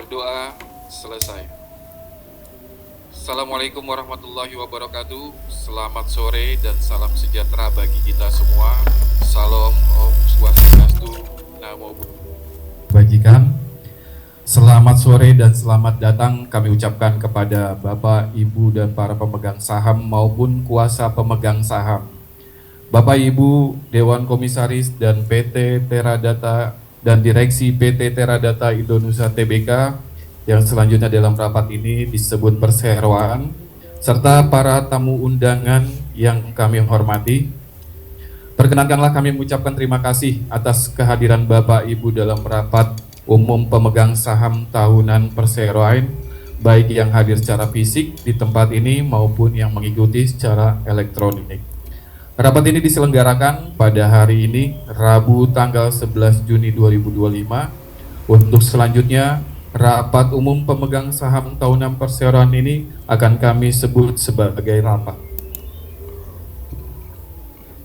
Berdoa selesai. Assalamualaikum warahmatullahi wabarakatuh. Selamat sore dan salam sejahtera bagi kita semua. Salam Om Swastiastu, Namo Buddhaya. Bagikan. Selamat sore dan selamat datang kami ucapkan kepada Bapak, Ibu, dan para pemegang saham maupun kuasa pemegang saham. Bapak, Ibu, Dewan Komisaris dan PT Teradata dan Direksi PT Teradata Indonesia Tbk yang selanjutnya dalam rapat ini disebut perseroan, serta para tamu undangan yang kami hormati. Perkenankanlah kami mengucapkan terima kasih atas kehadiran Bapak Ibu dalam rapat umum pemegang saham tahunan perseroan, baik yang hadir secara fisik di tempat ini maupun yang mengikuti secara elektronik. Rapat ini diselenggarakan pada hari ini, Rabu tanggal 11 Juni 2025. Untuk selanjutnya, rapat umum pemegang saham tahunan perseroan ini akan kami sebut sebagai rapat.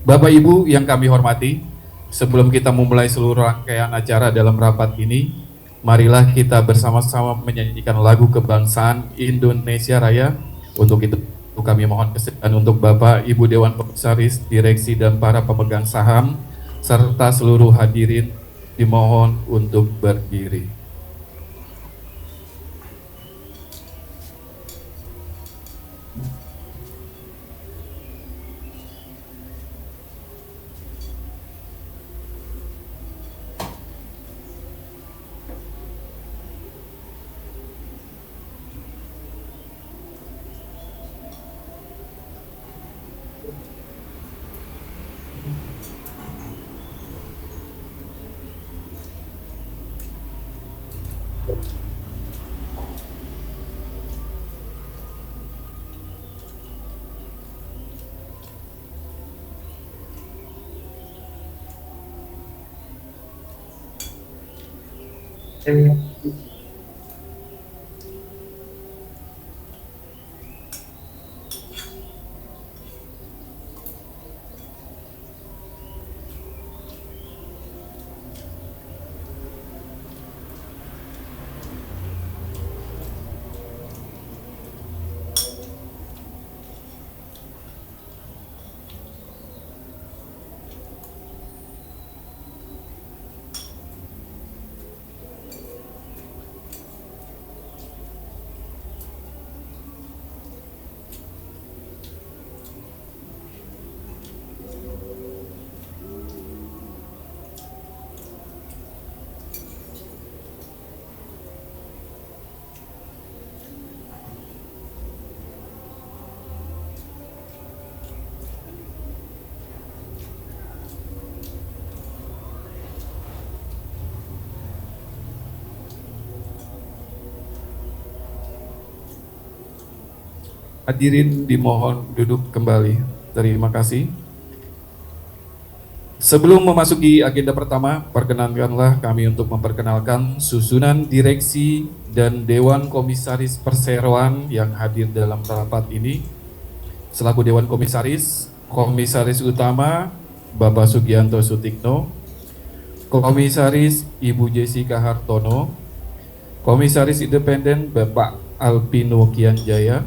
Bapak Ibu yang kami hormati, sebelum kita memulai seluruh rangkaian acara dalam rapat ini, marilah kita bersama-sama menyanyikan lagu kebangsaan Indonesia Raya. Untuk itu kami mohon kesediaan untuk Bapak, Ibu Dewan Komisaris, Direksi, dan para pemegang saham, serta seluruh hadirin dimohon untuk berdiri. Hadirin dimohon duduk kembali. Terima kasih. Sebelum memasuki agenda pertama, perkenankanlah kami untuk memperkenalkan susunan direksi dan Dewan Komisaris Perseroan yang hadir dalam rapat ini. Selaku Dewan Komisaris, Komisaris Utama Bapak Sugianto Sutikno, Komisaris Ibu Jessica Hartono, Komisaris Independen Bapak Alpino Kianjaya,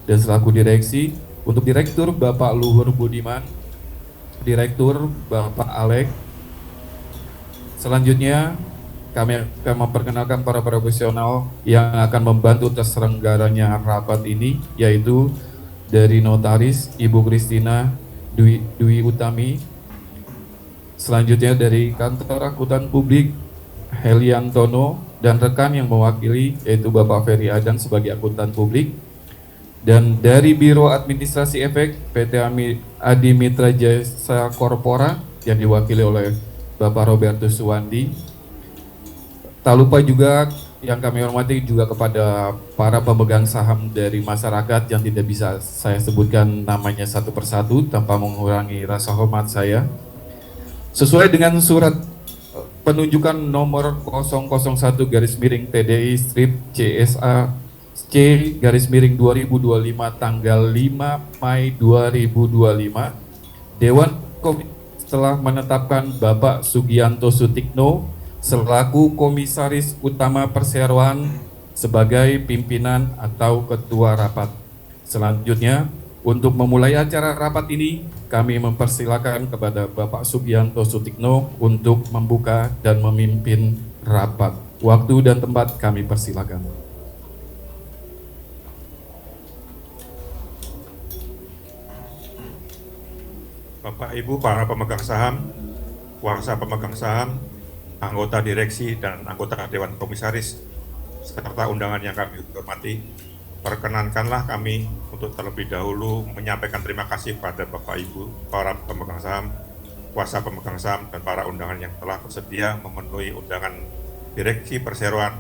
dan selaku direksi, untuk Direktur Bapak Luhur Budiman, Direktur Bapak Alek. Selanjutnya kami akan memperkenalkan para profesional yang akan membantu terselenggaranya rapat ini, yaitu dari Notaris Ibu Kristina Dwi Utami. Selanjutnya dari Kantor Akuntan Publik Heliantono dan rekan yang mewakili, yaitu Bapak Ferry Adan sebagai akuntan publik. Dan dari Biro Administrasi Efek PT Adi Mitra Jasa Korpora yang diwakili oleh Bapak Robertus Suwandi. Tak lupa juga yang kami hormati juga kepada para pemegang saham dari masyarakat yang tidak bisa saya sebutkan namanya satu persatu tanpa mengurangi rasa hormat saya. Sesuai dengan surat penunjukan nomor 001 garis miring TDI strip CSA C/2025 tanggal 5 Mei 2025, Dewan Komisaris telah menetapkan Bapak Sugianto Sutikno selaku Komisaris Utama Perseroan sebagai pimpinan atau ketua rapat. Selanjutnya, untuk memulai acara rapat ini, kami mempersilakan kepada Bapak Sugianto Sutikno untuk membuka dan memimpin rapat. Waktu dan tempat kami persilakan. Bapak Ibu para pemegang saham, kuasa pemegang saham, anggota direksi dan anggota Dewan Komisaris, serta undangan yang kami hormati, perkenankanlah kami untuk terlebih dahulu menyampaikan terima kasih pada Bapak Ibu para pemegang saham, kuasa pemegang saham, dan para undangan yang telah bersedia memenuhi undangan direksi perseroan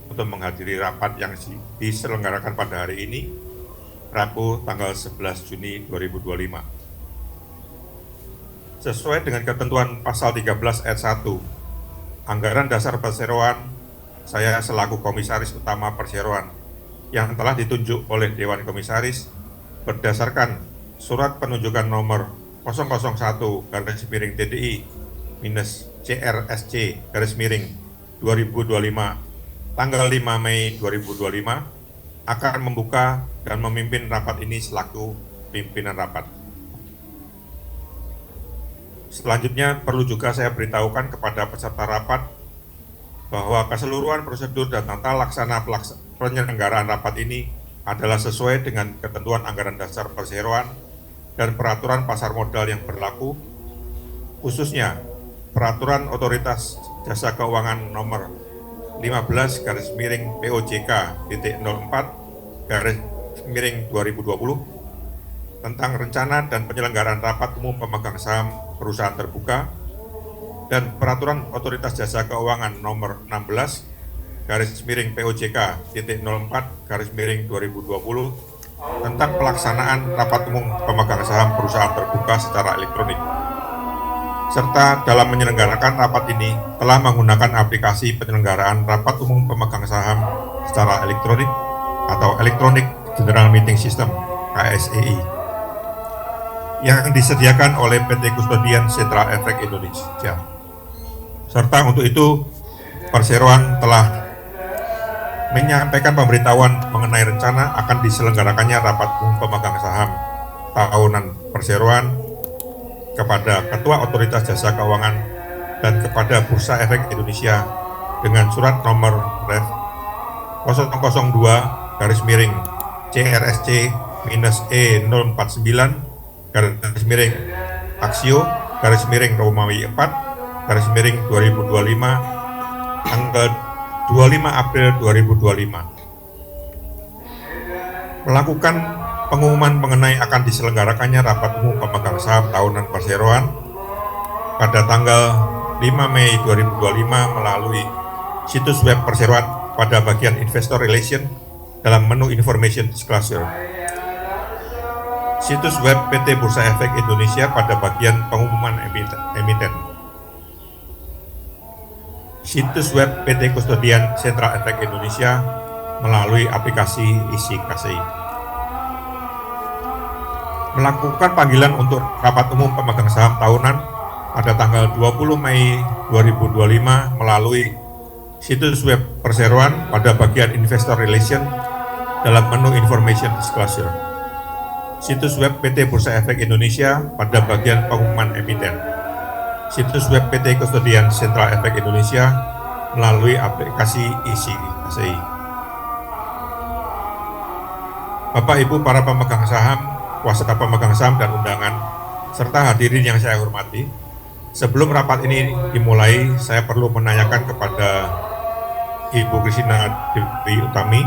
untuk menghadiri rapat yang diselenggarakan pada hari ini, Rabu tanggal 11 Juni 2025. Sesuai dengan ketentuan pasal 13 ayat 1, anggaran dasar perseroan, saya selaku Komisaris Utama Perseroan yang telah ditunjuk oleh Dewan Komisaris berdasarkan surat penunjukan nomor 001/TDI CRSC /2025 tanggal 5 Mei 2025 akan membuka dan memimpin rapat ini selaku pimpinan rapat. Selanjutnya perlu juga saya beritahukan kepada peserta rapat bahwa keseluruhan prosedur dan tata laksana penyelenggaraan rapat ini adalah sesuai dengan ketentuan anggaran dasar perseroan dan peraturan pasar modal yang berlaku, khususnya peraturan Otoritas Jasa Keuangan nomor 15/04/2020 tentang rencana dan penyelenggaraan rapat umum pemegang saham perusahaan terbuka dan peraturan Otoritas Jasa Keuangan nomor 16/POJK.04/2020 tentang pelaksanaan rapat umum pemegang saham perusahaan terbuka secara elektronik. Serta dalam menyelenggarakan rapat ini telah menggunakan aplikasi penyelenggaraan rapat umum pemegang saham secara elektronik atau Electronic General Meeting System (KSEI) yang disediakan oleh PT Custodian Central Efek Indonesia. Serta untuk itu, Perseroan telah menyampaikan pemberitahuan mengenai rencana akan diselenggarakannya rapat umum pemegang saham tahunan Perseroan kepada Ketua Otoritas Jasa Keuangan dan kepada Bursa Efek Indonesia dengan surat nomor Ref 002/CRSC-E049 Aksio Romawi 4 2025 tanggal 25 April 2025 melakukan pengumuman mengenai akan diselenggarakannya rapat umum pemegang saham tahunan Perseroan pada tanggal 5 Mei 2025 melalui situs web Perseroan pada bagian Investor Relation dalam menu Information Disclosure. Situs web PT Bursa Efek Indonesia pada bagian pengumuman emiten. Situs web PT Custodian Central Efek Indonesia melalui aplikasi isi KSEI. Melakukan panggilan untuk rapat umum pemegang saham tahunan pada tanggal 20 Mei 2025 melalui situs web Perseroan pada bagian Investor Relation dalam menu Information Disclosure. Situs web PT Bursa Efek Indonesia pada bagian pengumuman emiten. Situs web PT Custodian Central Efek Indonesia melalui aplikasi isi KSEI. Bapak Ibu para pemegang saham, kuasa pemegang saham dan undangan, serta hadirin yang saya hormati, sebelum rapat ini dimulai, saya perlu menanyakan kepada Ibu Kristina Dewi Utami,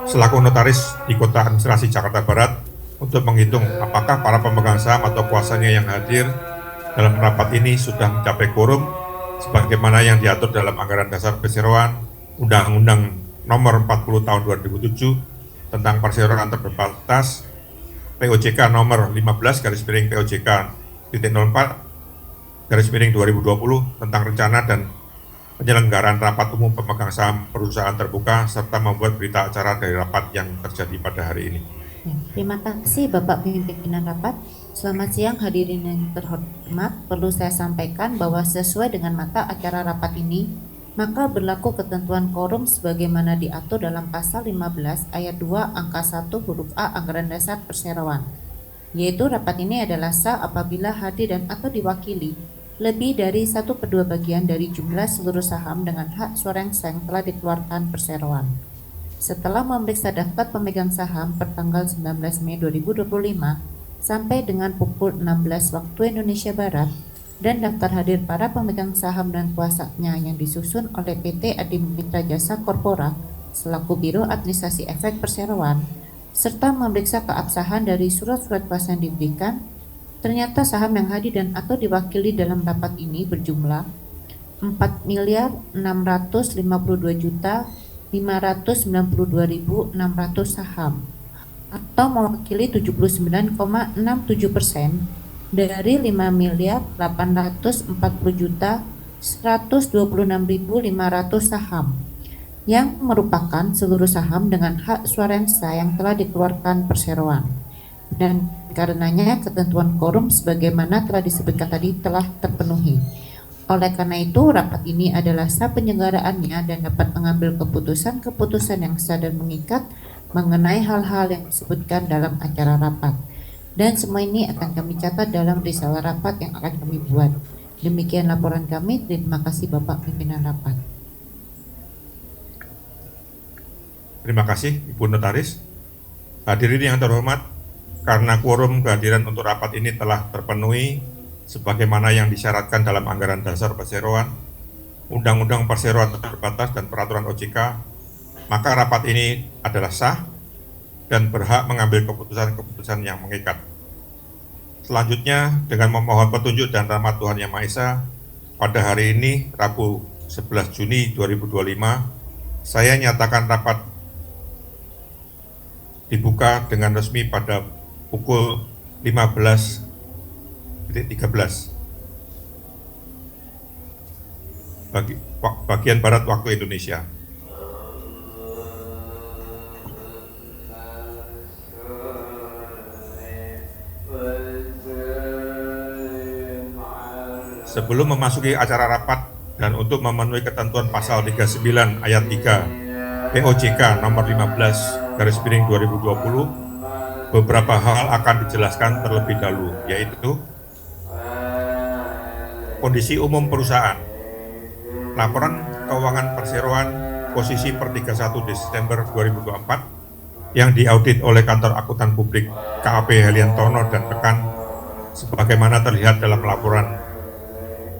selaku notaris di Kota Administrasi Jakarta Barat, untuk menghitung apakah para pemegang saham atau kuasanya yang hadir dalam rapat ini sudah mencapai quorum sebagaimana yang diatur dalam anggaran dasar perseroan Undang-Undang Nomor 40 Tahun 2007 tentang perseroan terbatas POJK Nomor 15/POJK.04/2020 tentang rencana dan penyelenggaraan rapat umum pemegang saham perusahaan terbuka serta membuat berita acara dari rapat yang terjadi pada hari ini. Ya, terima kasih Bapak Pimpinan Rapat. Selamat siang hadirin yang terhormat, perlu saya sampaikan bahwa sesuai dengan mata acara rapat ini, maka berlaku ketentuan quorum sebagaimana diatur dalam pasal 15 ayat 2 angka 1 huruf A Anggaran Dasar Perseroan, yaitu rapat ini adalah sah apabila hadir dan atau diwakili lebih dari 1/2 bagian dari jumlah seluruh saham dengan hak suara yang sah yang telah dikeluarkan Perseroan. Setelah memeriksa daftar pemegang saham pertanggal 19 Mei 2025 sampai dengan pukul 16 waktu Indonesia Barat dan daftar hadir para pemegang saham dan kuasanya yang disusun oleh PT Adi Mitra Jasa Korpora selaku Biro Administrasi Efek Perseroan, serta memeriksa keabsahan dari surat-surat kuasa yang diberikan, ternyata saham yang hadir dan atau diwakili dalam rapat ini berjumlah 4.692.592.600 saham atau mewakili 79,67% dari 5.840.126.500 saham yang merupakan seluruh saham dengan hak suara yang sah yang telah dikeluarkan Perseroan. Dan karenanya ketentuan quorum sebagaimana telah disebutkan tadi telah terpenuhi. Oleh karena itu, rapat ini adalah sah penyelenggaraannya dan dapat mengambil keputusan-keputusan yang sah dan mengikat mengenai hal-hal yang disebutkan dalam acara rapat. Dan semua ini akan kami catat dalam risalah rapat yang akan kami buat. Demikian laporan kami. Terima kasih Bapak Pimpinan Rapat. Terima kasih Ibu Notaris. Hadirin yang terhormat, karena quorum kehadiran untuk rapat ini telah terpenuhi sebagaimana yang disyaratkan dalam Anggaran Dasar Perseroan, Undang-Undang Perseroan Terbatas dan Peraturan OJK, maka rapat ini adalah sah dan berhak mengambil keputusan-keputusan yang mengikat. Selanjutnya, dengan memohon petunjuk dan rahmat Tuhan Yang Maha Esa, pada hari ini, Rabu 11 Juni 2025, saya nyatakan rapat dibuka dengan resmi pada pukul 15.13 bagian Barat waktu Indonesia. Sebelum memasuki acara rapat dan untuk memenuhi ketentuan pasal 39 ayat 3 POJK nomor 15/2020, beberapa hal akan dijelaskan terlebih dahulu, yaitu kondisi umum perusahaan, laporan keuangan Perseroan posisi per 31 Desember 2024 yang diaudit oleh Kantor Akuntan Publik KAP Heliantono dan rekan sebagaimana terlihat dalam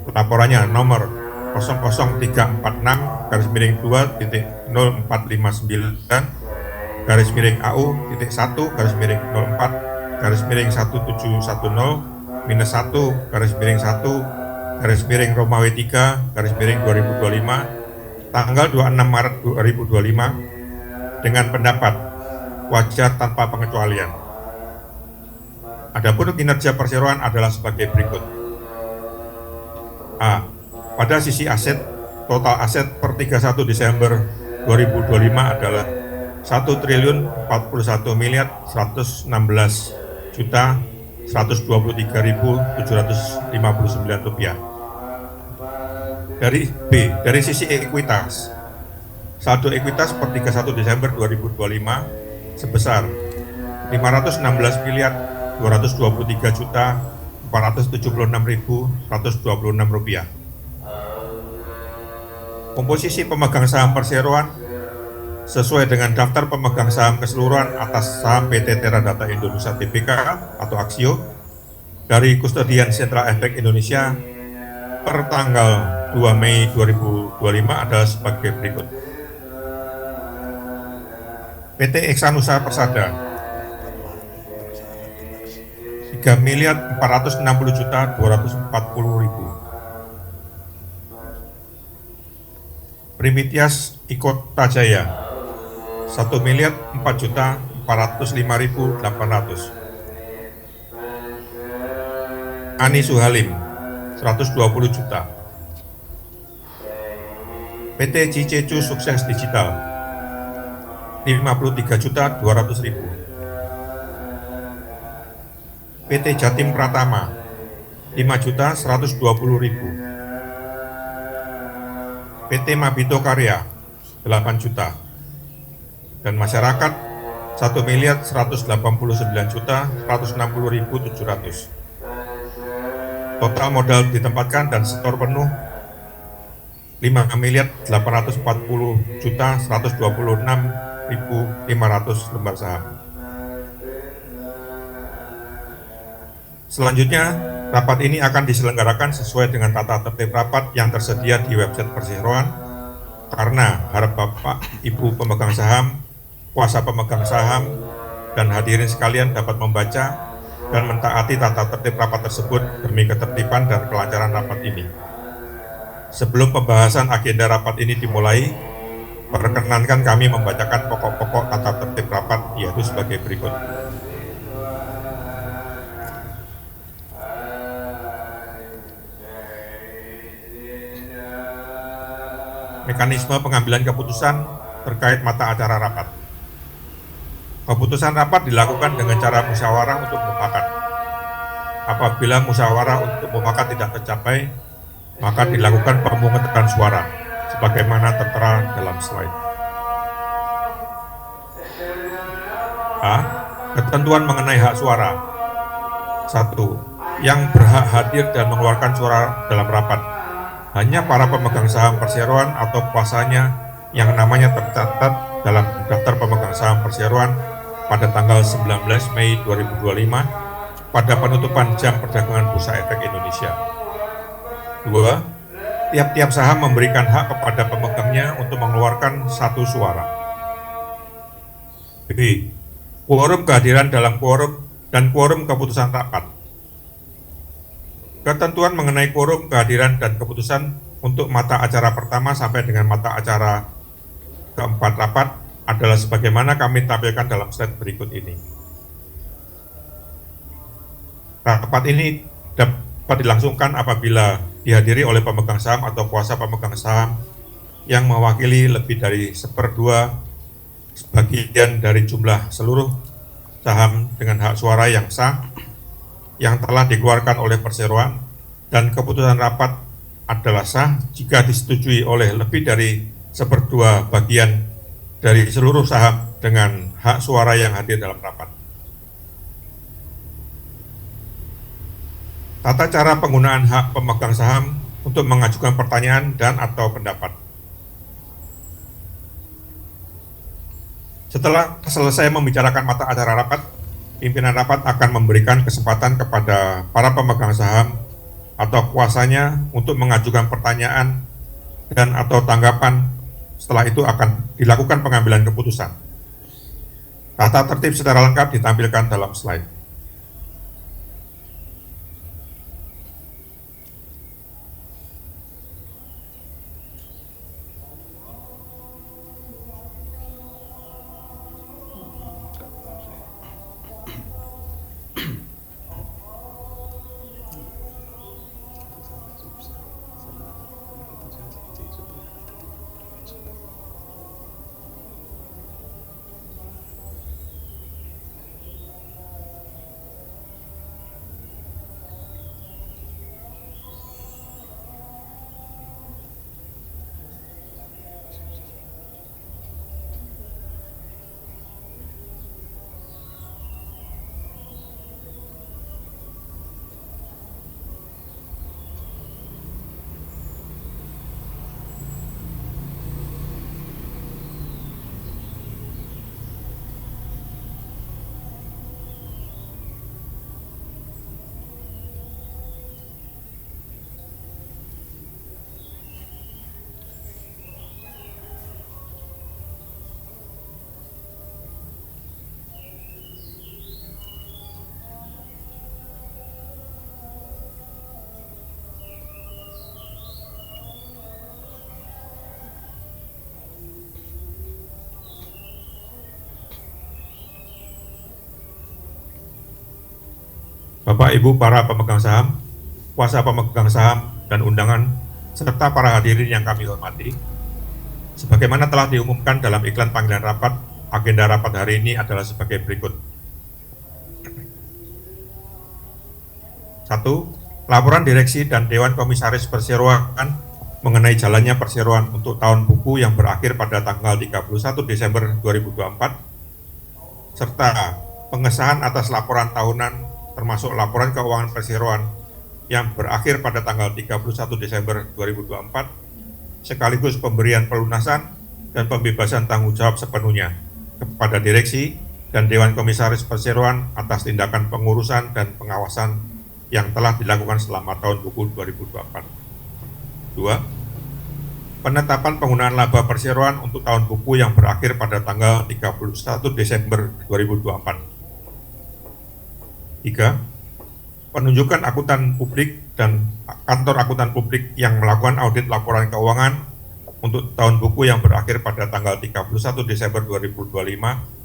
laporannya nomor 000.00459-01-01-1-1-1-Romawi 3-Romawi 3 tanggal 26 Maret 2025 dengan pendapat wajar tanpa pengecualian. Adapun kinerja Perseroan adalah sebagai berikut. A. Pada sisi aset, total aset per 31 Desember 2025 adalah 1.411.116.123.759 rupiah. Dari sisi ekuitas, saldo ekuitas per 31 Desember 2025 sebesar 516.223.476.126 rupiah. Komposisi pemegang saham Perseroan sesuai dengan daftar pemegang saham keseluruhan atas saham PT Teradata Indonesia Tbk atau Aksio dari Kustodian Sentral Efek Indonesia per tanggal 2 Mei 2025 adalah sebagai berikut. PT Eksanusa Persada 3.460.240.000. Primitias Ikota Jaya 1.004.405.800. Ani Suhalim 120 juta. PT Cicecu Sukses Digital 53.200.000. PT Jatim Pratama 5.120.000, PT Mabito Karya 8 juta, dan masyarakat 1.189.160.700. Total modal ditempatkan dan setor penuh 5.840.126.500 lembar saham. Selanjutnya, rapat ini akan diselenggarakan sesuai dengan tata tertib rapat yang tersedia di website Perseroan, karena harap Bapak, Ibu pemegang saham, kuasa pemegang saham, dan hadirin sekalian dapat membaca dan mentaati tata tertib rapat tersebut demi ketertiban dan kelancaran rapat ini. Sebelum pembahasan agenda rapat ini dimulai, perkenankan kami membacakan pokok-pokok tata tertib rapat, yaitu sebagai berikut. Mekanisme pengambilan keputusan terkait mata acara rapat. Keputusan rapat dilakukan dengan cara musyawarah untuk mufakat. Apabila musyawarah untuk mufakat tidak tercapai, maka dilakukan pemungutan suara, sebagaimana tertera dalam slide. A. Ketentuan mengenai hak suara. 1. Yang berhak hadir dan mengeluarkan suara dalam rapat hanya para pemegang saham perseroan atau kuasanya yang namanya tercatat dalam daftar pemegang saham perseroan pada tanggal 19 Mei 2025 pada penutupan jam perdagangan Bursa Efek Indonesia. 2. Tiap-tiap saham memberikan hak kepada pemegangnya untuk mengeluarkan satu suara. B. Quorum kehadiran dalam quorum dan quorum keputusan rapat. Ketentuan mengenai quorum kehadiran dan keputusan untuk mata acara pertama sampai dengan mata acara keempat rapat adalah sebagaimana kami tampilkan dalam slide berikut ini. Rapat ini dapat dilangsungkan apabila dihadiri oleh pemegang saham atau kuasa pemegang saham yang mewakili lebih dari 1/2 sebagian dari jumlah seluruh saham dengan hak suara yang sah yang telah dikeluarkan oleh perseroan, dan keputusan rapat adalah sah jika disetujui oleh lebih dari 1/2 bagian dari seluruh saham dengan hak suara yang hadir dalam rapat. Tata cara penggunaan hak pemegang saham untuk mengajukan pertanyaan dan atau pendapat. Setelah selesai membicarakan mata acara rapat, pimpinan rapat akan memberikan kesempatan kepada para pemegang saham atau kuasanya untuk mengajukan pertanyaan dan atau tanggapan. Setelah itu akan dilakukan pengambilan keputusan. Tata tertib secara lengkap ditampilkan dalam slide. Bapak, Ibu, para pemegang saham, kuasa pemegang saham, dan undangan, serta para hadirin yang kami hormati, sebagaimana telah diumumkan dalam iklan panggilan rapat, agenda rapat hari ini adalah sebagai berikut. Satu, laporan direksi dan Dewan Komisaris Perseroan mengenai jalannya perseroan untuk tahun buku yang berakhir pada tanggal 31 Desember 2024, serta pengesahan atas laporan tahunan termasuk laporan keuangan perseroan yang berakhir pada tanggal 31 Desember 2024, sekaligus pemberian pelunasan dan pembebasan tanggung jawab sepenuhnya kepada direksi dan Dewan Komisaris Perseroan atas tindakan pengurusan dan pengawasan yang telah dilakukan selama tahun buku 2024. 2. Penetapan penggunaan laba perseroan untuk tahun buku yang berakhir pada tanggal 31 Desember 2024. 3. Penunjukan akuntan publik dan kantor akuntan publik yang melakukan audit laporan keuangan untuk tahun buku yang berakhir pada tanggal 31 Desember 2025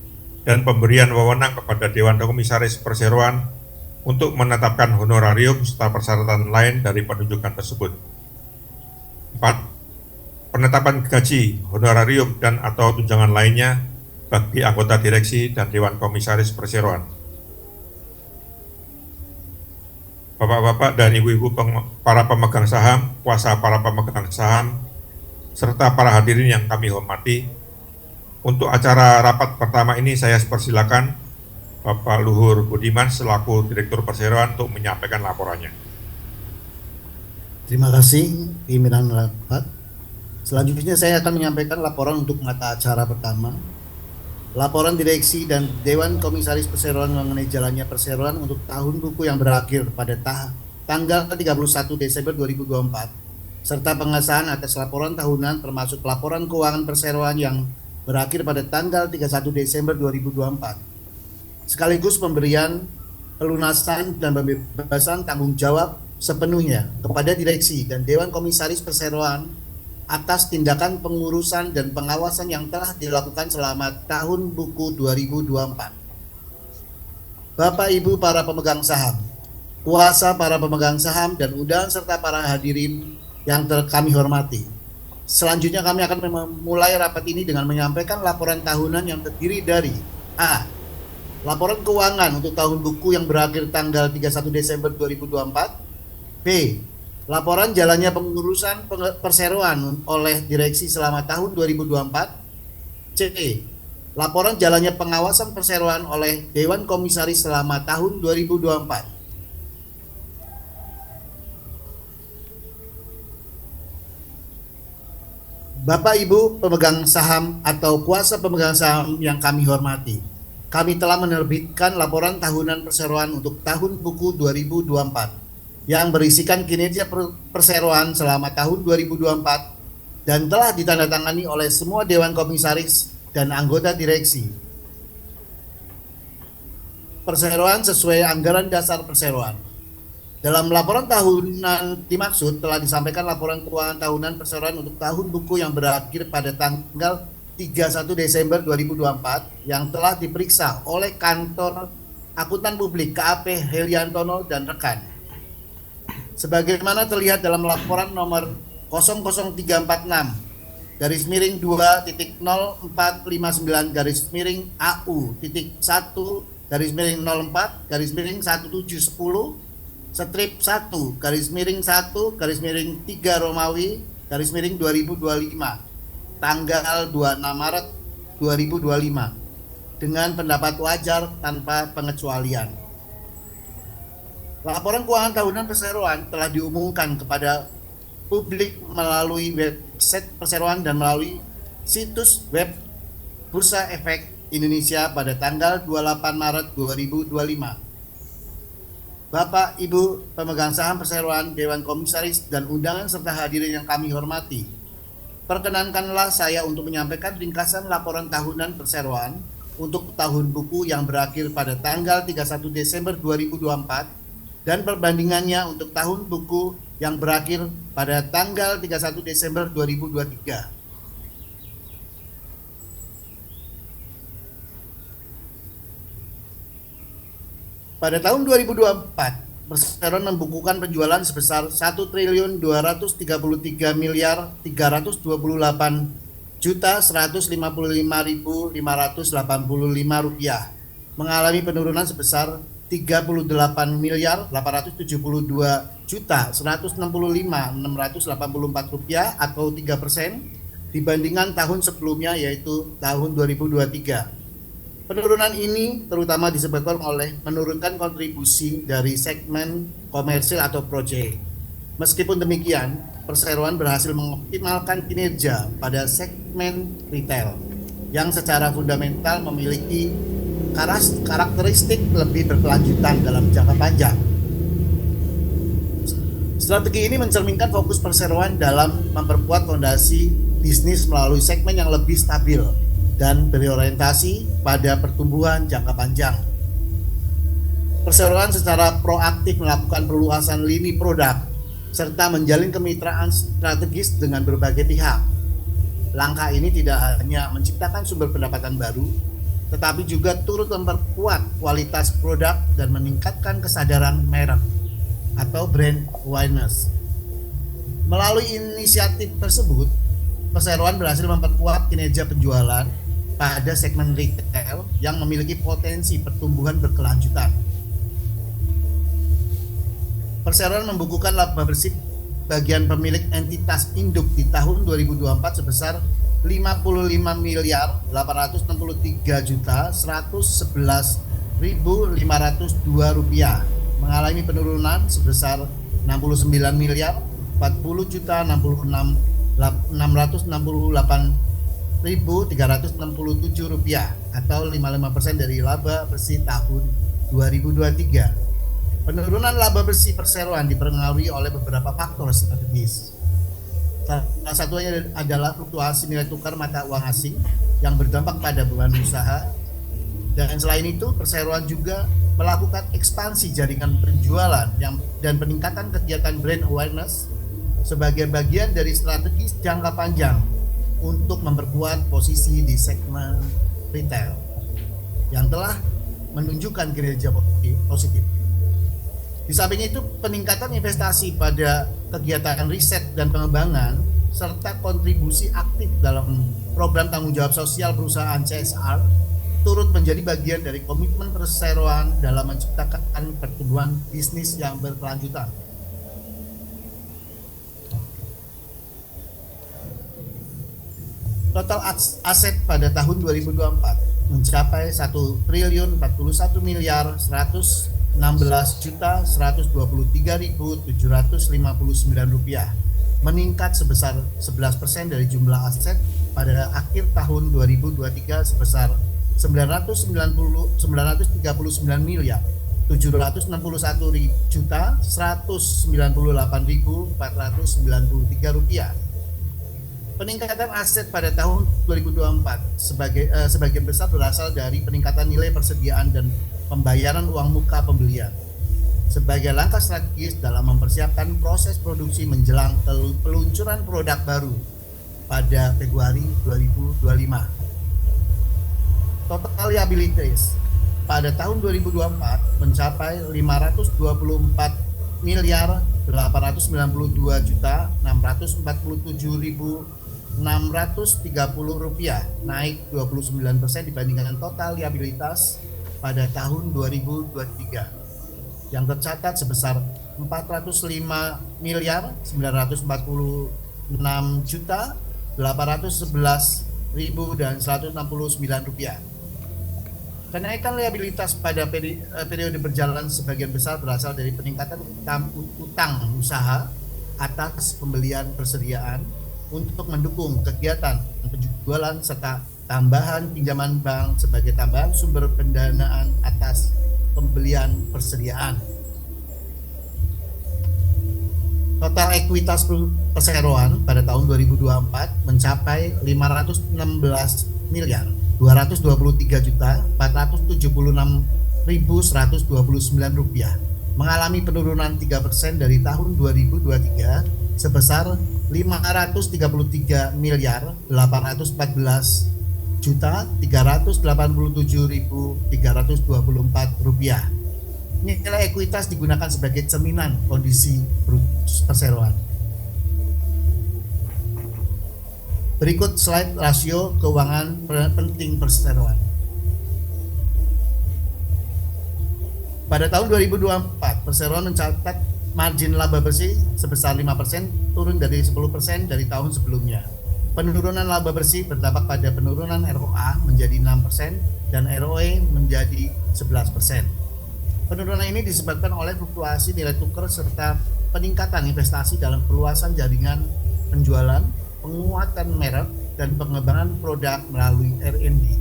dan pemberian wewenang kepada Dewan Komisaris Perseroan untuk menetapkan honorarium serta persyaratan lain dari penunjukan tersebut. 4. Penetapan gaji, honorarium, dan atau tunjangan lainnya bagi anggota direksi dan Dewan Komisaris Perseroan. Bapak-bapak dan ibu-ibu para pemegang saham, kuasa para pemegang saham, serta para hadirin yang kami hormati, untuk acara rapat pertama ini saya persilakan Bapak Luhur Budiman selaku Direktur Perseroan untuk menyampaikan laporannya. Terima kasih pimpinan rapat. Selanjutnya saya akan menyampaikan laporan untuk mata acara pertama. Laporan direksi dan Dewan Komisaris Perseroan mengenai jalannya perseroan untuk tahun buku yang berakhir pada tanggal 31 Desember 2024 serta pengesahan atas laporan tahunan termasuk laporan keuangan perseroan yang berakhir pada tanggal 31 Desember 2024. Sekaligus pemberian pelunasan dan pembebasan tanggung jawab sepenuhnya kepada direksi dan Dewan Komisaris Perseroan atas tindakan pengurusan dan pengawasan yang telah dilakukan selama tahun buku 2024. Bapak Ibu para pemegang saham, kuasa para pemegang saham dan undangan serta para hadirin yang kami hormati. Selanjutnya kami akan memulai rapat ini dengan menyampaikan laporan tahunan yang terdiri dari A. Laporan keuangan untuk tahun buku yang berakhir tanggal 31 Desember 2024. B. Laporan jalannya pengurusan perseroan oleh direksi selama tahun 2024. C. Laporan jalannya pengawasan perseroan oleh Dewan Komisaris selama tahun 2024. Bapak Ibu pemegang saham atau kuasa pemegang saham yang kami hormati, kami telah menerbitkan laporan tahunan perseroan untuk tahun buku 2024 yang berisikan kinerja perseroan selama tahun 2024 dan telah ditandatangani oleh semua Dewan Komisaris dan anggota direksi. Perseroan sesuai anggaran dasar perseroan. Dalam laporan tahunan dimaksud telah disampaikan laporan keuangan tahunan perseroan untuk tahun buku yang berakhir pada tanggal 31 Desember 2024 yang telah diperiksa oleh kantor akuntan publik KAP Heliantono dan rekan. Sebagaimana terlihat dalam laporan nomor 00451-1/1/3 tanggal 26 Maret 2025 dengan pendapat wajar tanpa pengecualian. Laporan keuangan tahunan perseroan telah diumumkan kepada publik melalui website perseroan dan melalui situs web Bursa Efek Indonesia pada tanggal 28 Maret 2025. Bapak, Ibu pemegang saham perseroan, Dewan Komisaris dan undangan serta hadirin yang kami hormati, perkenankanlah saya untuk menyampaikan ringkasan laporan tahunan perseroan untuk tahun buku yang berakhir pada tanggal 31 Desember 2024 dan perbandingannya untuk tahun buku yang berakhir pada tanggal 31 Desember 2023. Pada tahun 2024, perseroan membukukan penjualan sebesar 1.233.328.155.555 rupiah, mengalami penurunan sebesar 38 miliar 872 juta 165.684 rupiah atau 3% dibandingkan tahun sebelumnya yaitu tahun 2023. Penurunan ini terutama disebabkan oleh menurunkan kontribusi dari segmen komersil atau proyek. Meskipun demikian, perseroan berhasil mengoptimalkan kinerja pada segmen retail yang secara fundamental memiliki karakteristik lebih berkelanjutan dalam jangka panjang. Strategi ini mencerminkan fokus perseroan dalam memperkuat fondasi bisnis melalui segmen yang lebih stabil dan berorientasi pada pertumbuhan jangka panjang. Perseroan secara proaktif melakukan perluasan lini produk serta menjalin kemitraan strategis dengan berbagai pihak. Langkah ini tidak hanya menciptakan sumber pendapatan baru, tetapi juga turut memperkuat kualitas produk dan meningkatkan kesadaran merek atau brand awareness. Melalui inisiatif tersebut, perseroan berhasil memperkuat kinerja penjualan pada segmen retail yang memiliki potensi pertumbuhan berkelanjutan. Perseroan membukukan laba bersih bagian pemilik entitas induk di tahun 2024 sebesar 55 miliar 863 juta 111.502 rupiah, mengalami penurunan sebesar 69 miliar 40 juta 668.367 rupiah atau 55% dari laba bersih tahun 2023. Penurunan laba bersih perseroan dipengaruhi oleh beberapa faktor strategis. Salah satunya adalah fluktuasi nilai tukar mata uang asing yang berdampak pada beban usaha. Dan selain itu, perseroan juga melakukan ekspansi jaringan penjualan dan peningkatan kegiatan brand awareness sebagai bagian dari strategi jangka panjang untuk memperkuat posisi di segmen retail yang telah menunjukkan kinerja positif. Di samping itu, peningkatan investasi pada kegiatan riset dan pengembangan serta kontribusi aktif dalam program tanggung jawab sosial perusahaan CSR turut menjadi bagian dari komitmen perseroan dalam menciptakan pertumbuhan bisnis yang berkelanjutan. Total aset pada tahun 2024 mencapai 1 triliun 41 miliar 116.123.759 rupiah, meningkat sebesar 11% dari jumlah aset pada akhir tahun 2023 sebesar 939 miliar 791.198.493 rupiah. Peningkatan aset pada tahun 2024 sebagian besar berasal dari peningkatan nilai persediaan dan pembayaran uang muka pembelian sebagai langkah strategis dalam mempersiapkan proses produksi menjelang peluncuran produk baru pada Februari 2025. Total liabilities pada tahun 2024 mencapai 524 miliar 892 juta 647.630 rupiah, naik 29% dibandingkan total liabilitas pada tahun 2023 yang tercatat sebesar 405 miliar 946 juta 811.169 rupiah. Kenaikan liabilitas pada periode berjalan sebagian besar berasal dari peningkatan utang usaha atas pembelian persediaan untuk mendukung kegiatan penjualan serta tambahan pinjaman bank sebagai tambahan sumber pendanaan atas pembelian persediaan. Total ekuitas perseroan pada tahun 2024 mencapai 516 miliar 223 juta 476.129 rupiah, mengalami penurunan 3% dari tahun 2023 sebesar 533 miliar 814 juta 387.324 rupiah. Nilai ekuitas digunakan sebagai cerminan kondisi perseroan. Berikut slide rasio keuangan penting perseroan. Pada tahun 2024, perseroan mencatat margin laba bersih sebesar 5%, turun dari 10% dari tahun sebelumnya. Penurunan laba bersih berdampak pada penurunan ROA menjadi 6% dan ROE menjadi 11%. Penurunan ini disebabkan oleh fluktuasi nilai tukar serta peningkatan investasi dalam perluasan jaringan penjualan, penguatan merek, dan pengembangan produk melalui R&D.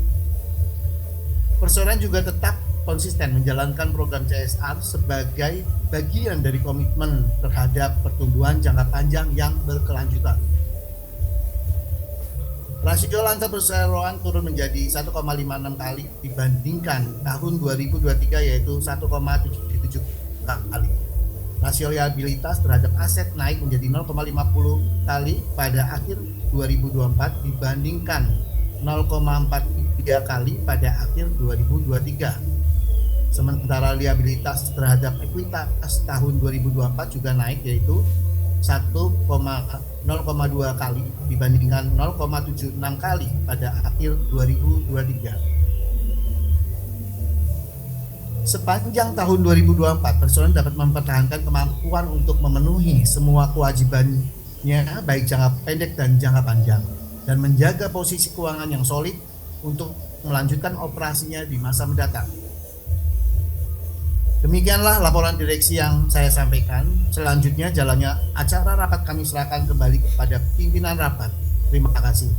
Perseroan juga tetap konsisten menjalankan program CSR sebagai bagian dari komitmen terhadap pertumbuhan jangka panjang yang berkelanjutan. Rasio laba perseroan turun menjadi 1,56 kali dibandingkan tahun 2023 yaitu 1,77 kali. Rasio liabilitas terhadap aset naik menjadi 0,50 kali pada akhir 2024 dibandingkan 0,43 kali pada akhir 2023. Sementara liabilitas terhadap ekuitas tahun 2024 juga naik yaitu 0,2 kali dibandingkan 0,76 kali pada akhir 2023. Sepanjang tahun 2024, perseroan dapat mempertahankan kemampuan untuk memenuhi semua kewajibannya baik jangka pendek dan jangka panjang dan menjaga posisi keuangan yang solid untuk melanjutkan operasinya di masa mendatang. Demikianlah laporan direksi yang saya sampaikan. Selanjutnya jalannya acara rapat kami serahkan kembali kepada pimpinan rapat. Terima kasih.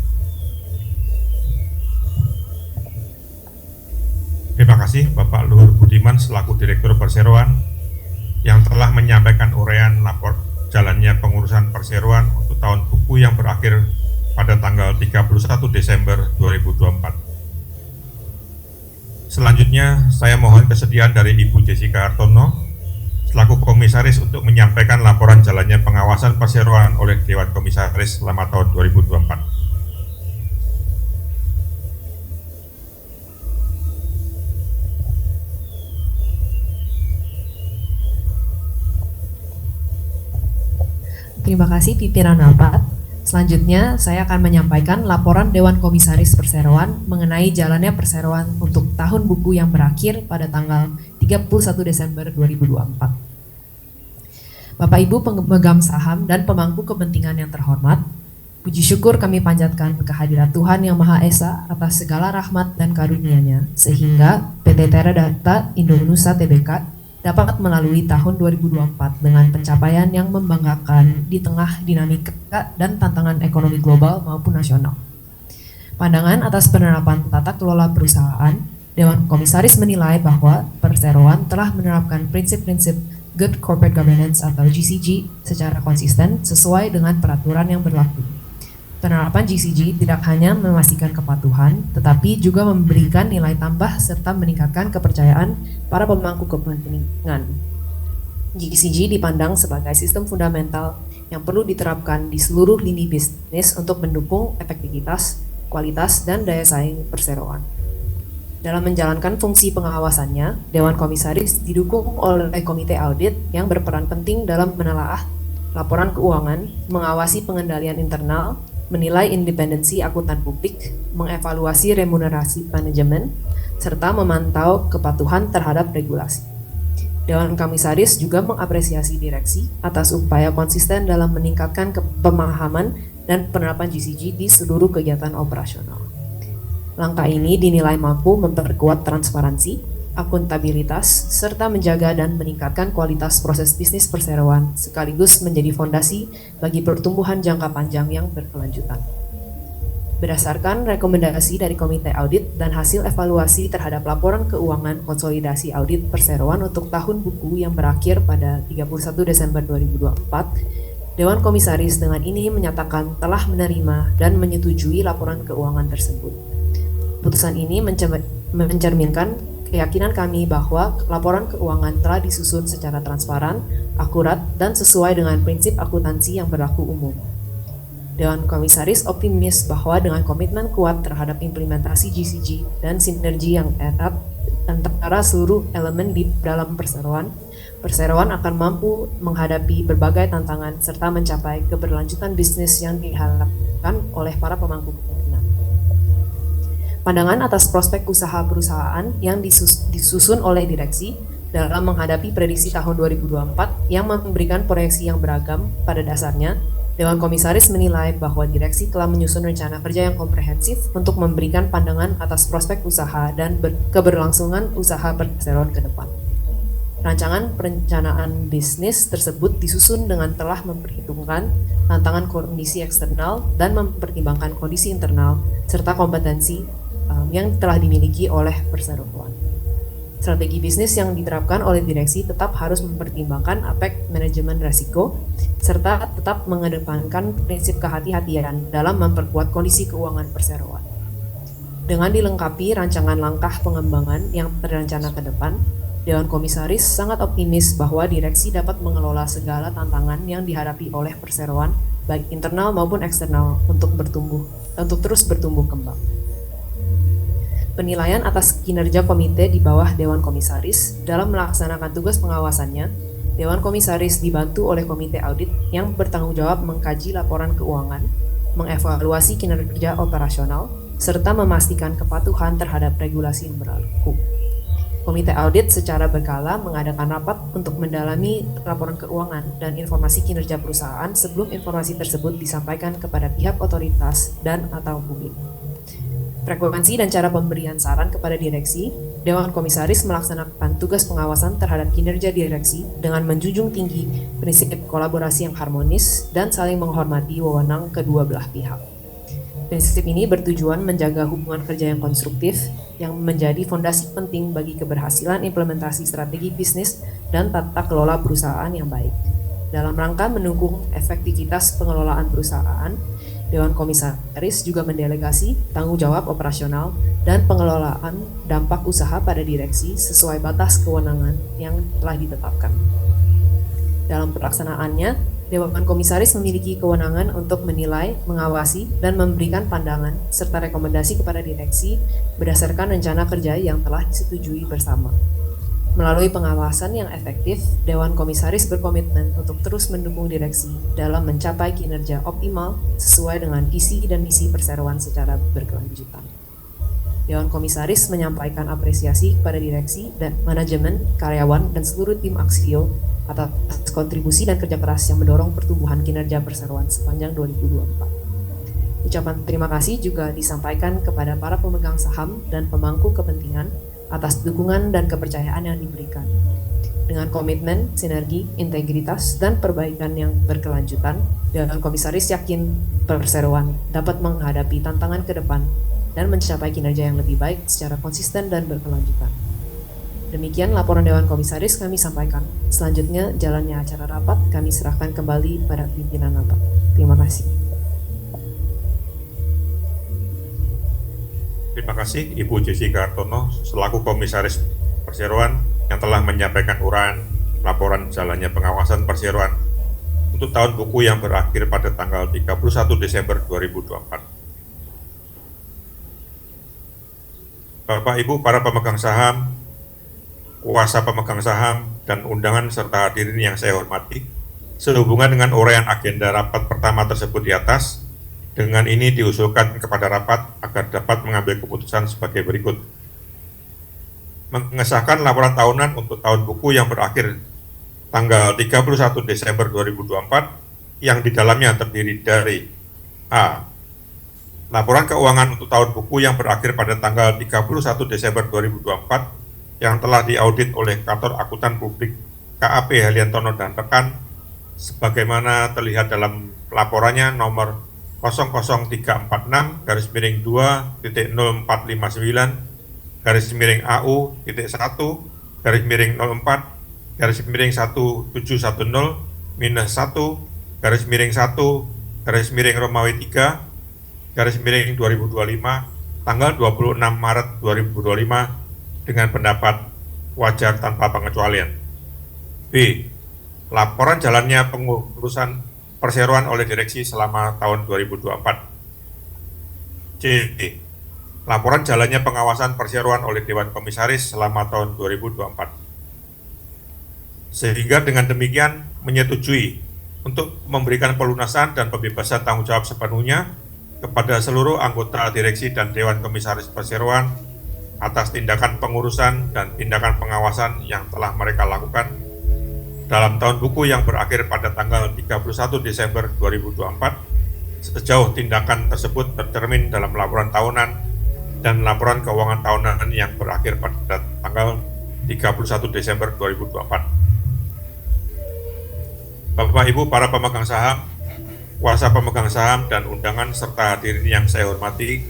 Terima kasih Bapak Luhur Budiman selaku Direktur Perseroan yang telah menyampaikan uraian lapor jalannya pengurusan perseroan untuk tahun buku yang berakhir pada tanggal 31 Desember 2024. Selanjutnya, saya mohon kesediaan dari Ibu Jessica Hartono selaku komisaris untuk menyampaikan laporan jalannya pengawasan perseroan oleh Dewan Komisaris selama tahun 2024. Terima kasih pimpinan rapat. Selanjutnya, saya akan menyampaikan laporan Dewan Komisaris Perseroan mengenai jalannya perseroan untuk tahun buku yang berakhir pada tanggal 31 Desember 2024. Bapak Ibu pemegang saham dan pemangku kepentingan yang terhormat, puji syukur kami panjatkan kehadirat Tuhan Yang Maha Esa atas segala rahmat dan karunia-Nya, sehingga PT Teradata Indonesia Tbk dapat melalui tahun 2024 dengan pencapaian yang membanggakan di tengah dinamika dan tantangan ekonomi global maupun nasional. Pandangan atas penerapan tata kelola perusahaan, Dewan Komisaris menilai bahwa perseroan telah menerapkan prinsip-prinsip Good Corporate Governance atau GCG secara konsisten sesuai dengan peraturan yang berlaku. Penerapan GCG tidak hanya memastikan kepatuhan, tetapi juga memberikan nilai tambah serta meningkatkan kepercayaan para pemangku kepentingan. GCG dipandang sebagai sistem fundamental yang perlu diterapkan di seluruh lini bisnis untuk mendukung efektivitas, kualitas, dan daya saing perseroan. Dalam menjalankan fungsi pengawasannya, Dewan Komisaris didukung oleh Komite Audit yang berperan penting dalam menelaah laporan keuangan, mengawasi pengendalian internal, menilai independensi akuntan publik, mengevaluasi remunerasi manajemen, serta memantau kepatuhan terhadap regulasi. Dewan Komisaris juga mengapresiasi direksi atas upaya konsisten dalam meningkatkan pemahaman dan penerapan GCG di seluruh kegiatan operasional. Langkah ini dinilai mampu memperkuat transparansi, akuntabilitas, serta menjaga dan meningkatkan kualitas proses bisnis perseroan sekaligus menjadi fondasi bagi pertumbuhan jangka panjang yang berkelanjutan. Berdasarkan rekomendasi dari Komite Audit dan hasil evaluasi terhadap laporan keuangan konsolidasi audit perseroan untuk tahun buku yang berakhir pada 31 Desember 2024, Dewan Komisaris dengan ini menyatakan telah menerima dan menyetujui laporan keuangan tersebut. Putusan ini mencerminkan keyakinan kami bahwa laporan keuangan telah disusun secara transparan, akurat, dan sesuai dengan prinsip akuntansi yang berlaku umum. Dewan Komisaris optimis bahwa dengan komitmen kuat terhadap implementasi GCG dan sinergi yang erat antara seluruh elemen di dalam perseroan akan mampu menghadapi berbagai tantangan serta mencapai keberlanjutan bisnis yang diharapkan oleh para pemangku kepentingan. Pandangan atas prospek usaha perusahaan yang disusun oleh direksi dalam menghadapi prediksi tahun 2024 yang memberikan proyeksi yang beragam. Pada dasarnya, Dewan Komisaris menilai bahwa direksi telah menyusun rencana kerja yang komprehensif untuk memberikan pandangan atas prospek usaha dan keberlangsungan usaha perseroan ke depan. Rancangan perencanaan bisnis tersebut disusun dengan telah memperhitungkan tantangan kondisi eksternal dan mempertimbangkan kondisi internal serta kompetensi yang telah dimiliki oleh perseroan. Strategi bisnis yang diterapkan oleh direksi tetap harus mempertimbangkan aspek manajemen risiko serta tetap mengedepankan prinsip kehati-hatian dalam memperkuat kondisi keuangan perseroan. Dengan dilengkapi rancangan langkah pengembangan yang terencana ke depan, Dewan Komisaris sangat optimis bahwa direksi dapat mengelola segala tantangan yang dihadapi oleh perseroan baik internal maupun eksternal untuk terus bertumbuh kembang. Penilaian atas kinerja komite di bawah Dewan Komisaris dalam melaksanakan tugas pengawasannya, Dewan Komisaris dibantu oleh komite audit yang bertanggung jawab mengkaji laporan keuangan, mengevaluasi kinerja operasional, serta memastikan kepatuhan terhadap regulasi yang berlaku. Komite audit secara berkala mengadakan rapat untuk mendalami laporan keuangan dan informasi kinerja perusahaan sebelum informasi tersebut disampaikan kepada pihak otoritas dan atau publik. Frekuensi dan cara pemberian saran kepada direksi, Dewan Komisaris melaksanakan tugas pengawasan terhadap kinerja direksi dengan menjunjung tinggi prinsip kolaborasi yang harmonis dan saling menghormati wewenang kedua belah pihak. Prinsip ini bertujuan menjaga hubungan kerja yang konstruktif, yang menjadi fondasi penting bagi keberhasilan implementasi strategi bisnis dan tata kelola perusahaan yang baik. Dalam rangka mendukung efektivitas pengelolaan perusahaan, Dewan Komisaris juga mendelegasi tanggung jawab operasional dan pengelolaan dampak usaha pada direksi sesuai batas kewenangan yang telah ditetapkan. Dalam pelaksanaannya, Dewan Komisaris memiliki kewenangan untuk menilai, mengawasi, dan memberikan pandangan serta rekomendasi kepada direksi berdasarkan rencana kerja yang telah disetujui bersama. Melalui pengawasan yang efektif, Dewan Komisaris berkomitmen untuk terus mendukung direksi dalam mencapai kinerja optimal sesuai dengan visi dan misi perseroan secara berkelanjutan. Dewan Komisaris menyampaikan apresiasi kepada direksi dan manajemen, karyawan, dan seluruh tim Aksio atas kontribusi dan kerja keras yang mendorong pertumbuhan kinerja perseroan sepanjang 2024. Ucapan terima kasih juga disampaikan kepada para pemegang saham dan pemangku kepentingan atas dukungan dan kepercayaan yang diberikan. Dengan komitmen, sinergi, integritas, dan perbaikan yang berkelanjutan, Dewan Komisaris yakin perseroan dapat menghadapi tantangan ke depan dan mencapai kinerja yang lebih baik secara konsisten dan berkelanjutan. Demikian laporan Dewan Komisaris kami sampaikan. Selanjutnya, jalannya acara rapat kami serahkan kembali pada pimpinan rapat. Terima kasih. Terima kasih Ibu Jessica Hartono selaku Komisaris Perseroan yang telah menyampaikan uraian laporan jalannya pengawasan perseroan untuk tahun buku yang berakhir pada tanggal 31 Desember 2024. Bapak Ibu para pemegang saham, kuasa pemegang saham, dan undangan serta hadirin yang saya hormati, sehubungan dengan uraian agenda rapat pertama tersebut di atas, dengan ini diusulkan kepada rapat agar dapat mengambil keputusan sebagai berikut. Mengesahkan laporan tahunan untuk tahun buku yang berakhir tanggal 31 Desember 2024 yang di dalamnya terdiri dari A. Laporan keuangan untuk tahun buku yang berakhir pada tanggal 31 Desember 2024 yang telah diaudit oleh Kantor Akuntan Publik KAP Heliantono dan rekan sebagaimana terlihat dalam laporannya nomor 000-01-04-01-1-1-Romawi 3 tanggal 26 Maret 2025 dengan pendapat wajar tanpa pengecualian. B. Laporan jalannya pengurusan perseroan oleh direksi selama tahun 2024. C. Laporan jalannya pengawasan perseroan oleh Dewan Komisaris selama tahun 2024. Sehingga dengan demikian menyetujui untuk memberikan pelunasan dan pembebasan tanggung jawab sepenuhnya kepada seluruh anggota direksi dan Dewan Komisaris Perseroan atas tindakan pengurusan dan tindakan pengawasan yang telah mereka lakukan dalam tahun buku yang berakhir pada tanggal 31 Desember 2024 sejauh tindakan tersebut tercermin dalam laporan tahunan dan laporan keuangan tahunan yang berakhir pada tanggal 31 Desember 2024. Bapak Ibu para pemegang saham, kuasa pemegang saham dan undangan serta hadirin yang saya hormati,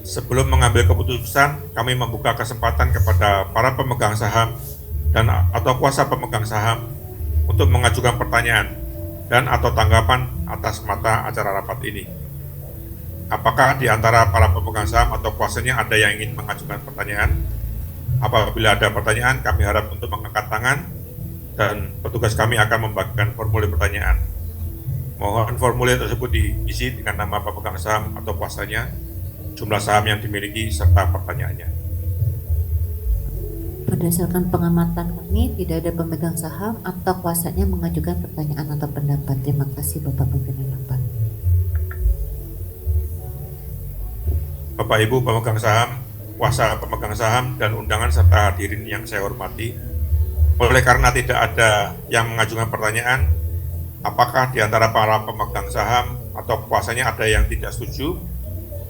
sebelum mengambil keputusan, kami membuka kesempatan kepada para pemegang saham dan atau kuasa pemegang saham untuk mengajukan pertanyaan dan atau tanggapan atas mata acara rapat ini. Apakah di antara para pemegang saham atau kuasanya ada yang ingin mengajukan pertanyaan? Apabila ada pertanyaan, kami harap untuk mengangkat tangan dan petugas kami akan membagikan formulir pertanyaan. Mohon formulir tersebut diisi dengan nama pemegang saham atau kuasanya, jumlah saham yang dimiliki, serta pertanyaannya. Berdasarkan pengamatan kami, tidak ada pemegang saham atau kuasanya mengajukan pertanyaan atau pendapat. Terima kasih Bapak Pimpinan Rapat. Bapak Ibu pemegang saham, kuasa pemegang saham, dan undangan serta hadirin yang saya hormati, oleh karena tidak ada yang mengajukan pertanyaan, apakah di antara para pemegang saham atau kuasanya ada yang tidak setuju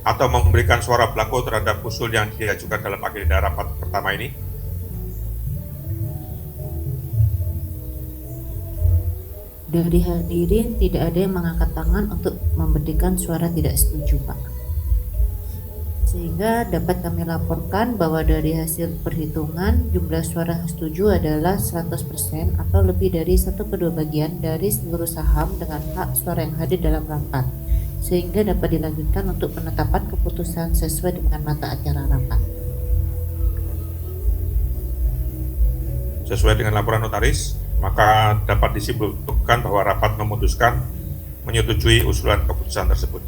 atau memberikan suara belaku terhadap usul yang diajukan dalam agenda rapat pertama ini? Dari hadirin tidak ada yang mengangkat tangan untuk memberikan suara tidak setuju, Pak. Sehingga dapat kami laporkan bahwa dari hasil perhitungan jumlah suara yang setuju adalah 100% atau lebih dari 1/2 bagian dari seluruh saham dengan hak suara yang hadir dalam rapat, sehingga dapat dilanjutkan untuk penetapan keputusan sesuai dengan mata acara rapat. Sesuai dengan laporan notaris, maka dapat disimpulkan bahwa rapat memutuskan menyetujui usulan keputusan tersebut.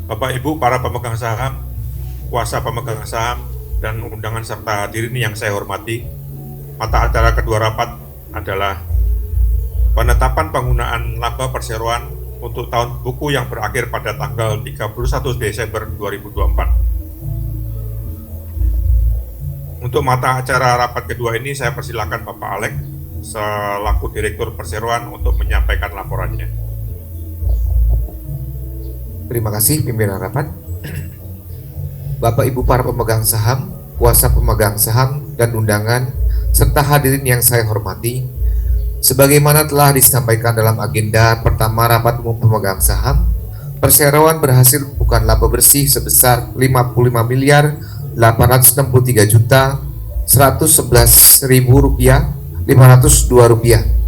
Bapak Ibu para pemegang saham, kuasa pemegang saham, dan undangan serta hadirin yang saya hormati, mata acara kedua rapat adalah penetapan penggunaan laba perseroan untuk tahun buku yang berakhir pada tanggal 31 Desember 2024. Untuk mata acara rapat kedua ini, saya persilakan Bapak Alex selaku Direktur Perseroan untuk menyampaikan laporannya. Terima kasih pimpinan rapat. Bapak Ibu para pemegang saham, kuasa pemegang saham, dan undangan, serta hadirin yang saya hormati, sebagaimana telah disampaikan dalam agenda pertama rapat umum pemegang saham, perseroan berhasil membukukan laba bersih sebesar Rp55.111.502.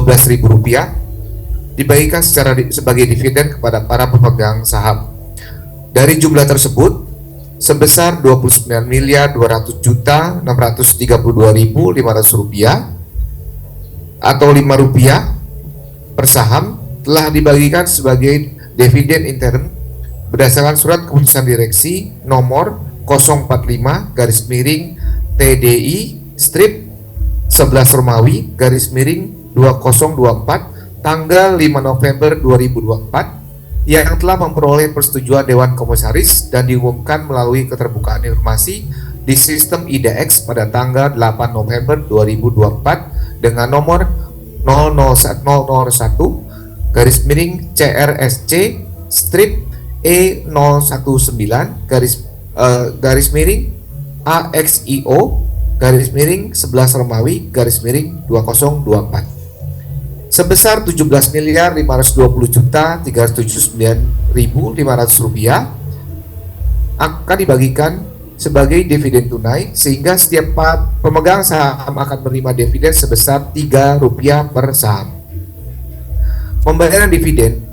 Rp12.000 dibagikan sebagai dividen kepada para pemegang saham. Dari jumlah tersebut, sebesar Rp29.232.500 atau Rp5 per saham telah dibagikan sebagai dividen intern berdasarkan surat keputusan direksi nomor 045-TDI-11 tanggal 5 November 2024 yang telah memperoleh persetujuan Dewan Komisaris dan diumumkan melalui keterbukaan informasi di sistem IDX pada tanggal 8 November 2024 dengan nomor 001-CRSC E019 AXIO /11/2024 sebesar Rp17.520.379.500 akan dibagikan sebagai dividen tunai, sehingga setiap pemegang saham akan menerima dividen sebesar Rp3 per saham. Pembayaran dividen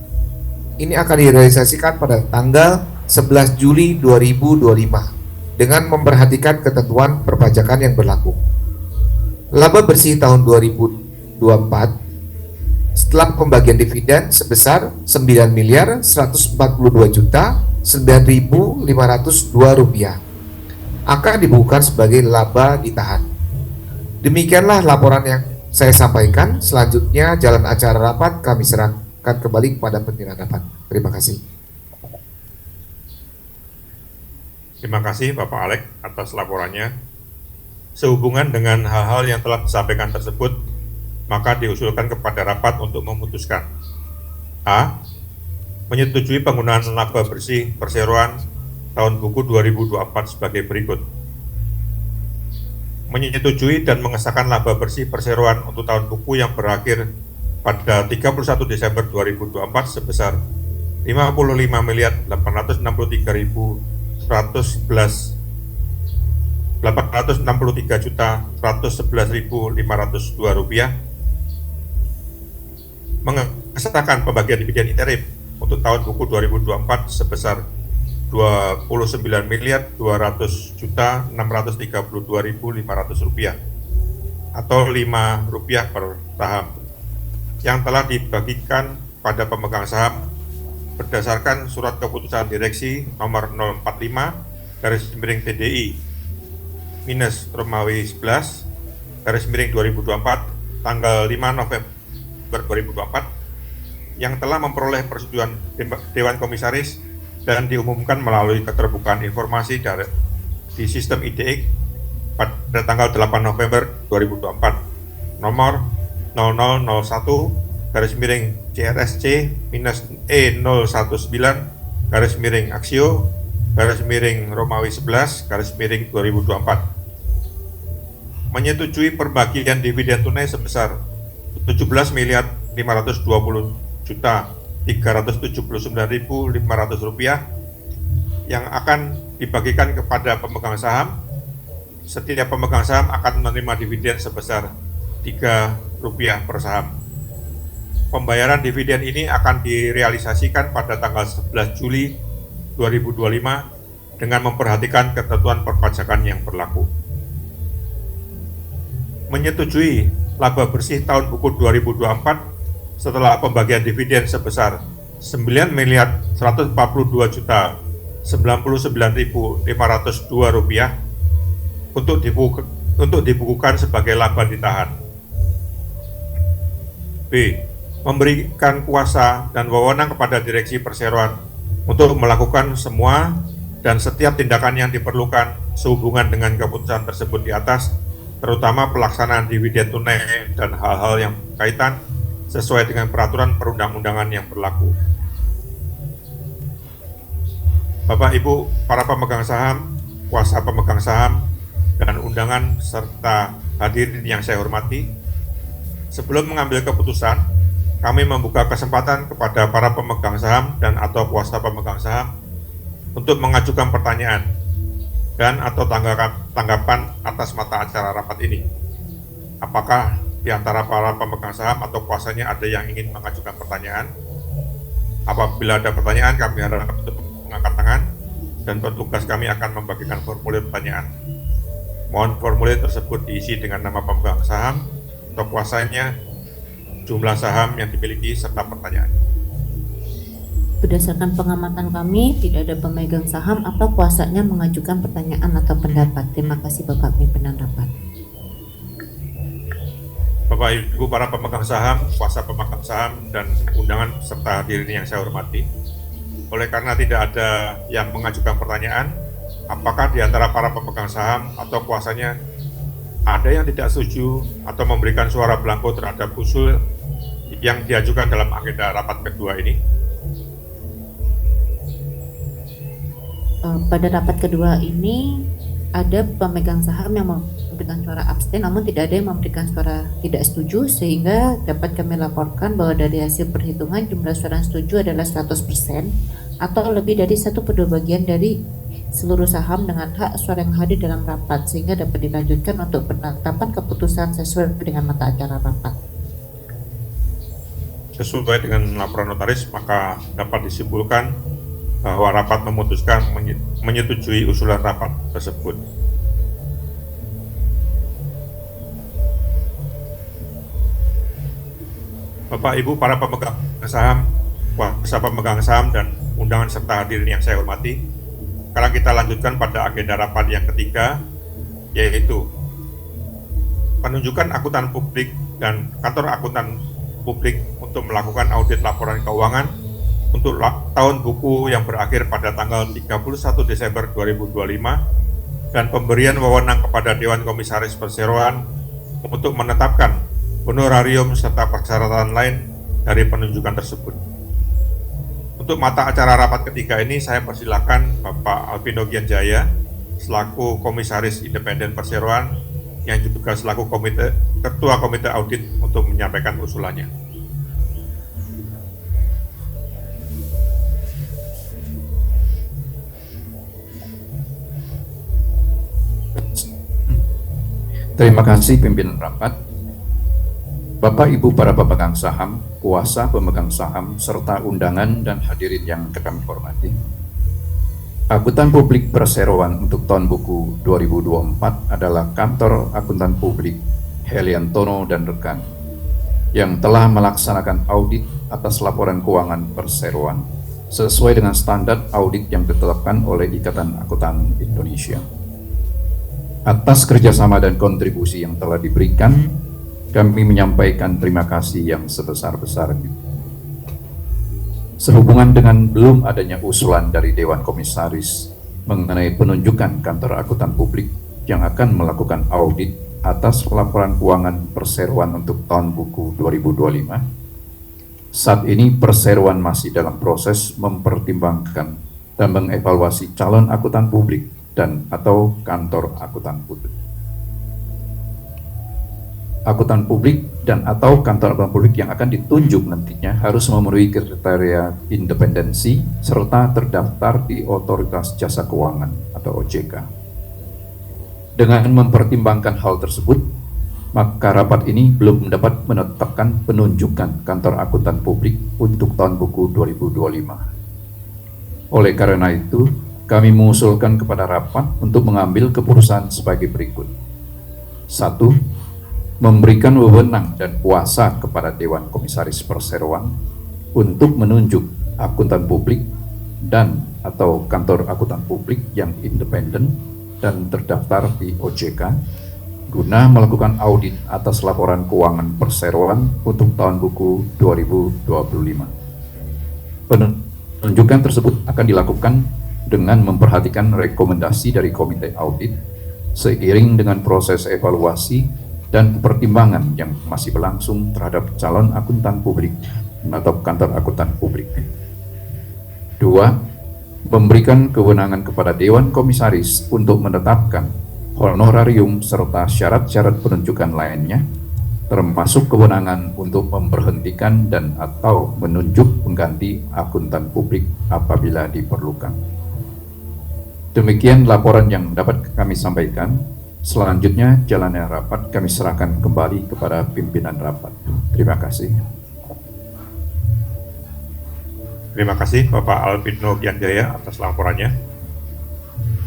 ini akan direalisasikan pada tanggal 11 Juli 2025 dengan memperhatikan ketentuan perpajakan yang berlaku. Laba bersih tahun 2024 setelah pembagian dividen sebesar 9.142.9.502 rupiah akan dibukukan sebagai laba ditahan. Demikianlah laporan yang saya sampaikan. Selanjutnya jalan acara rapat kami serahkan kembali kepada pimpinan rapat. Terima kasih. Terima kasih Bapak Alek atas laporannya. Sehubungan dengan hal-hal yang telah disampaikan tersebut, maka diusulkan kepada rapat untuk memutuskan: A. Menyetujui penggunaan laba bersih perseroan tahun buku 2024 sebagai berikut. Menyetujui dan mengesahkan laba bersih perseroan untuk tahun buku yang berakhir pada 31 Desember 2024 sebesar 863.111.502 rupiah. Mengesahkan pembagian dividen interim untuk tahun buku 2024 sebesar 29.200.632.500 rupiah atau Rp5 per saham yang telah dibagikan pada pemegang saham berdasarkan surat keputusan direksi nomor 045/TDI minus Romawi 11/2024 tanggal 5 November 2024 yang telah memperoleh persetujuan Dewan Komisaris dan diumumkan melalui keterbukaan informasi di sistem IDX pada tanggal 8 November 2024 nomor 0001/C-E019/Aksio/Romawi 11/2024 menyetujui perbagian dividen tunai sebesar 17.520.379.500 rupiah yang akan dibagikan kepada pemegang saham. Setiap pemegang saham akan menerima dividen sebesar Rp3 per saham. Pembayaran dividen ini akan direalisasikan pada tanggal 11 Juli 2025 dengan memperhatikan ketentuan perpajakan yang berlaku. Menyetujui laba bersih tahun buku 2024 setelah pembagian dividen sebesar 9.142.099.502 rupiah untuk dibukukan sebagai laba ditahan. B. Memberikan kuasa dan wewenang kepada Direksi Perseroan untuk melakukan semua dan setiap tindakan yang diperlukan sehubungan dengan keputusan tersebut di atas, terutama pelaksanaan dividen tunai dan hal-hal yang berkaitan sesuai dengan peraturan perundang-undangan yang berlaku. Bapak Ibu para pemegang saham, kuasa pemegang saham, dan undangan serta hadirin yang saya hormati, sebelum mengambil keputusan, kami membuka kesempatan kepada para pemegang saham dan atau kuasa pemegang saham untuk mengajukan pertanyaan dan atau tanggapan atas mata acara rapat ini. Apakah di antara para pemegang saham atau kuasanya ada yang ingin mengajukan pertanyaan? Apabila ada pertanyaan, kami harap untuk mengangkat tangan dan petugas kami akan membagikan formulir pertanyaan. Mohon formulir tersebut diisi dengan nama pemegang saham atau kuasanya, jumlah saham yang dimiliki, serta pertanyaan. Berdasarkan pengamatan kami, tidak ada pemegang saham atau kuasanya mengajukan pertanyaan atau pendapat. Terima kasih Bapak Pimpinan Rapat. Bapak Ibu para pemegang saham, kuasa pemegang saham, dan undangan serta hadirin yang saya hormati, oleh karena tidak ada yang mengajukan pertanyaan, apakah di antara para pemegang saham atau kuasanya ada yang tidak setuju atau memberikan suara blanko terhadap usul yang diajukan dalam agenda rapat kedua ini? Pada rapat kedua ini ada pemegang saham yang memberikan suara abstain, namun tidak ada yang memberikan suara tidak setuju, sehingga dapat kami laporkan bahwa dari hasil perhitungan jumlah suara yang setuju adalah 100% atau lebih dari 1/2 bagian dari seluruh saham dengan hak suara yang hadir dalam rapat, sehingga dapat dilanjutkan untuk penetapan keputusan sesuai dengan mata acara rapat. sesuai dengan laporan notaris, maka dapat disimpulkan bahwa rapat memutuskan menyetujui usulan rapat tersebut. Bapak Ibu para pemegang saham, kuasa pemegang saham dan undangan serta hadirin yang saya hormati, sekarang kita lanjutkan pada agenda rapat yang ketiga, yaitu penunjukan akuntan publik dan kantor akuntan publik untuk melakukan audit laporan keuangan untuk tahun buku yang berakhir pada tanggal 31 Desember 2025 dan pemberian wewenang kepada Dewan Komisaris Perseroan untuk menetapkan honorarium serta persyaratan lain dari penunjukan tersebut. Untuk mata acara rapat ketiga ini saya persilakan Bapak Alvino Gianjaya selaku Komisaris Independen Perseroan yang juga selaku Ketua Komite Audit untuk menyampaikan usulannya. Terima kasih pimpinan rapat. Bapak Ibu para pemegang saham, kuasa pemegang saham, serta undangan dan hadirin yang kami hormati. Akuntan Publik Perseroan untuk tahun buku 2024 adalah Kantor Akuntan Publik Heliantono dan rekan yang telah melaksanakan audit atas laporan keuangan perseroan sesuai dengan standar audit yang ditetapkan oleh Ikatan Akuntan Indonesia. Atas kerjasama dan kontribusi yang telah diberikan, kami menyampaikan terima kasih yang sebesar-besarnya. Sehubungan dengan belum adanya usulan dari Dewan Komisaris mengenai penunjukan kantor akuntan publik yang akan melakukan audit atas laporan keuangan perseroan untuk tahun buku 2025, saat ini perseroan masih dalam proses mempertimbangkan dan mengevaluasi calon akuntan publik dan atau kantor akuntan publik. Akuntan publik dan atau kantor akuntan publik yang akan ditunjuk nantinya harus memenuhi kriteria independensi serta terdaftar di Otoritas Jasa Keuangan atau OJK. Dengan mempertimbangkan hal tersebut, maka rapat ini belum dapat menetapkan penunjukan kantor akuntan publik untuk tahun buku 2025. Oleh karena itu, kami mengusulkan kepada rapat untuk mengambil keputusan sebagai berikut. 1. Memberikan wewenang dan kuasa kepada Dewan Komisaris Perseroan untuk menunjuk akuntan publik dan atau kantor akuntan publik yang independen dan terdaftar di OJK guna melakukan audit atas laporan keuangan perseroan untuk tahun buku 2025. Penunjukan tersebut akan dilakukan dengan memperhatikan rekomendasi dari Komite Audit seiring dengan proses evaluasi dan pertimbangan yang masih berlangsung terhadap calon akuntan publik atau kantor akuntan publik. 2. Memberikan kewenangan kepada Dewan Komisaris untuk menetapkan honorarium serta syarat-syarat penunjukan lainnya, termasuk kewenangan untuk memberhentikan dan atau menunjuk pengganti akuntan publik apabila diperlukan. Demikian laporan yang dapat kami sampaikan. Selanjutnya, jalannya rapat kami serahkan kembali kepada pimpinan rapat. Terima kasih. Terima kasih Bapak Alvino Gianjaya atas laporannya.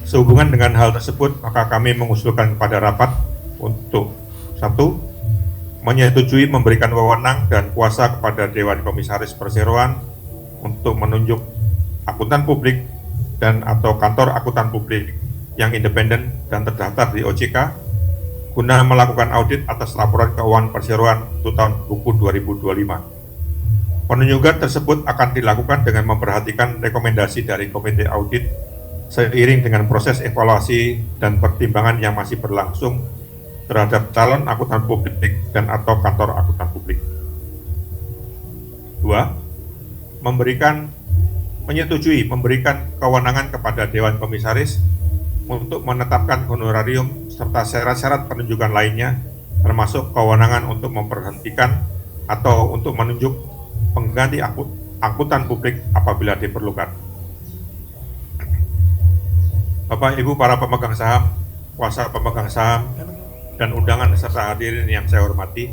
Sehubungan dengan hal tersebut, maka kami mengusulkan kepada rapat untuk 1. Menyetujui memberikan wewenang dan kuasa kepada Dewan Komisaris Perseroan untuk menunjuk akuntan publik dan atau kantor akuntan publik yang independen dan terdaftar di OJK guna melakukan audit atas laporan keuangan perseroan untuk tahun buku 2025. Penunjukan tersebut akan dilakukan dengan memperhatikan rekomendasi dari Komite Audit seiring dengan proses evaluasi dan pertimbangan yang masih berlangsung terhadap calon akuntan publik dan atau kantor akuntan publik. 2. Menyetujui memberikan kewenangan kepada Dewan Komisaris untuk menetapkan honorarium serta syarat-syarat penunjukan lainnya, termasuk kewenangan untuk memberhentikan atau untuk menunjuk pengganti akuntan publik apabila diperlukan. Bapak Ibu para pemegang saham, kuasa pemegang saham, dan undangan serta hadirin yang saya hormati,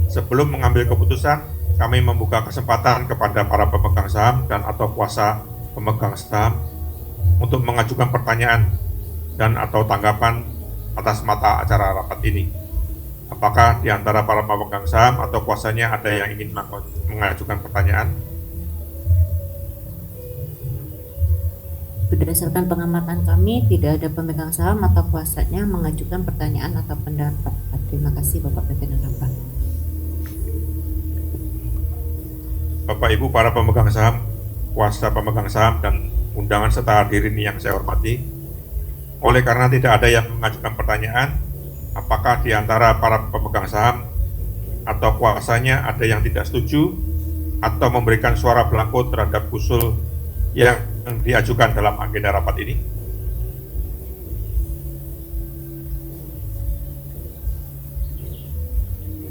sebelum mengambil keputusan, kami membuka kesempatan kepada para pemegang saham dan atau kuasa pemegang saham untuk mengajukan pertanyaan dan atau tanggapan atas mata acara rapat ini. Apakah di antara para pemegang saham atau kuasanya ada yang ingin mengajukan pertanyaan? Berdasarkan pengamatan kami, tidak ada pemegang saham atau kuasanya mengajukan pertanyaan atau pendapat. Terima kasih Bapak Pimpinan Rapat. Bapak Ibu para pemegang saham, kuasa pemegang saham dan undangan serta hadirin yang saya hormati, oleh karena tidak ada yang mengajukan pertanyaan, apakah di antara para pemegang saham atau kuasanya ada yang tidak setuju atau memberikan suara blanko terhadap usul yang diajukan dalam agenda rapat ini?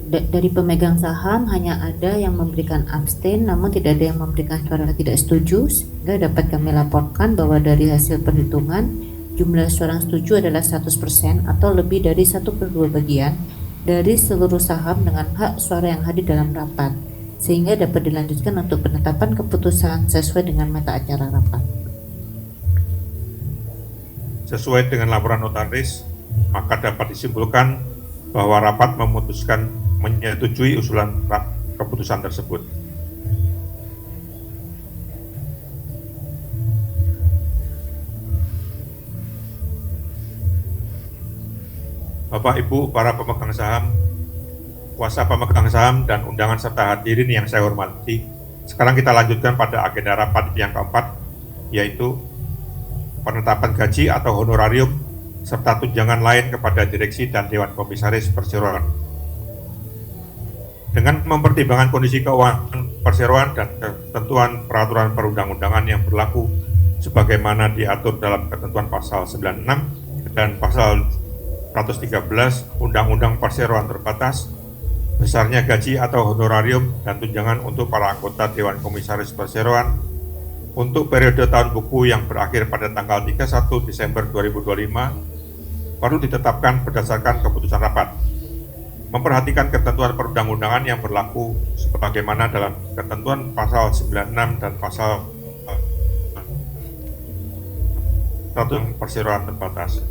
Dari pemegang saham hanya ada yang memberikan abstain, namun tidak ada yang memberikan suara tidak setuju, sehingga dapat kami laporkan bahwa dari hasil perhitungan jumlah suara yang setuju adalah 100% atau lebih dari 1/2 bagian dari seluruh saham dengan hak suara yang hadir dalam rapat, sehingga dapat dilanjutkan untuk penetapan keputusan sesuai dengan mata acara rapat. Sesuai dengan laporan notaris, maka dapat disimpulkan bahwa rapat memutuskan menyetujui usulan keputusan tersebut. Bapak Ibu para pemegang saham, kuasa pemegang saham dan undangan serta hadirin yang saya hormati, sekarang kita lanjutkan pada agenda rapat yang keempat, yaitu penetapan gaji atau honorarium serta tunjangan lain kepada direksi dan Dewan Komisaris Perseroan. Dengan mempertimbangkan kondisi keuangan perseroan dan ketentuan peraturan perundang-undangan yang berlaku sebagaimana diatur dalam ketentuan pasal 96 dan pasal 113 Undang-Undang Perseroan Terbatas, besarnya gaji atau honorarium dan tunjangan untuk para anggota Dewan Komisaris Perseroan untuk periode tahun buku yang berakhir pada tanggal 31 Desember 2025 baru ditetapkan berdasarkan keputusan rapat. Memperhatikan ketentuan perundang-undangan yang berlaku sebagaimana dalam ketentuan pasal 96 dan pasal 1 Perseroan Terbatas.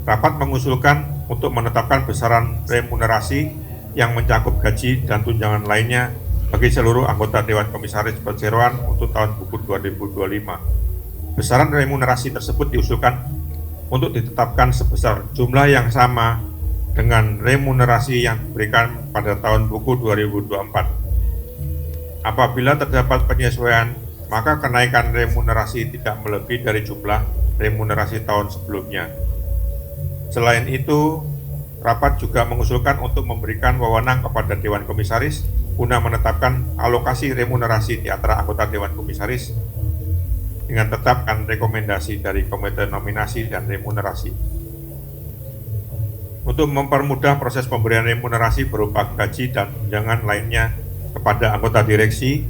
Rapat mengusulkan untuk menetapkan besaran remunerasi yang mencakup gaji dan tunjangan lainnya bagi seluruh anggota Dewan Komisaris Perseroan untuk tahun buku 2025. Besaran remunerasi tersebut diusulkan untuk ditetapkan sebesar jumlah yang sama dengan remunerasi yang diberikan pada tahun buku 2024. Apabila terdapat penyesuaian, maka kenaikan remunerasi tidak melebihi dari jumlah remunerasi tahun sebelumnya. Selain itu, rapat juga mengusulkan untuk memberikan wewenang kepada Dewan Komisaris guna menetapkan alokasi remunerasi di antara anggota Dewan Komisaris dengan tetapkan rekomendasi dari Komite Nominasi dan Remunerasi. Untuk mempermudah proses pemberian remunerasi berupa gaji dan tunjangan lainnya kepada anggota direksi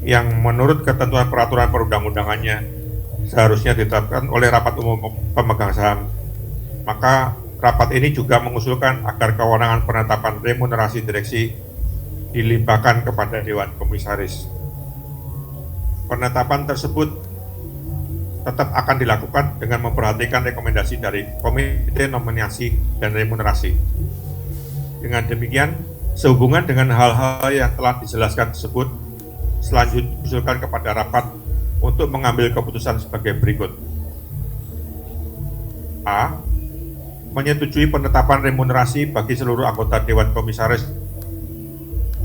yang menurut ketentuan peraturan perundang-undangannya seharusnya ditetapkan oleh rapat umum pemegang saham, maka rapat ini juga mengusulkan agar kewenangan penetapan remunerasi direksi dilimpahkan kepada Dewan Komisaris. Penetapan tersebut tetap akan dilakukan dengan memperhatikan rekomendasi dari Komite Nominasi dan Remunerasi. Dengan demikian, sehubungan dengan hal-hal yang telah dijelaskan tersebut, selanjutnya diusulkan kepada rapat untuk mengambil keputusan sebagai berikut. A. Menyetujui penetapan remunerasi bagi seluruh anggota Dewan Komisaris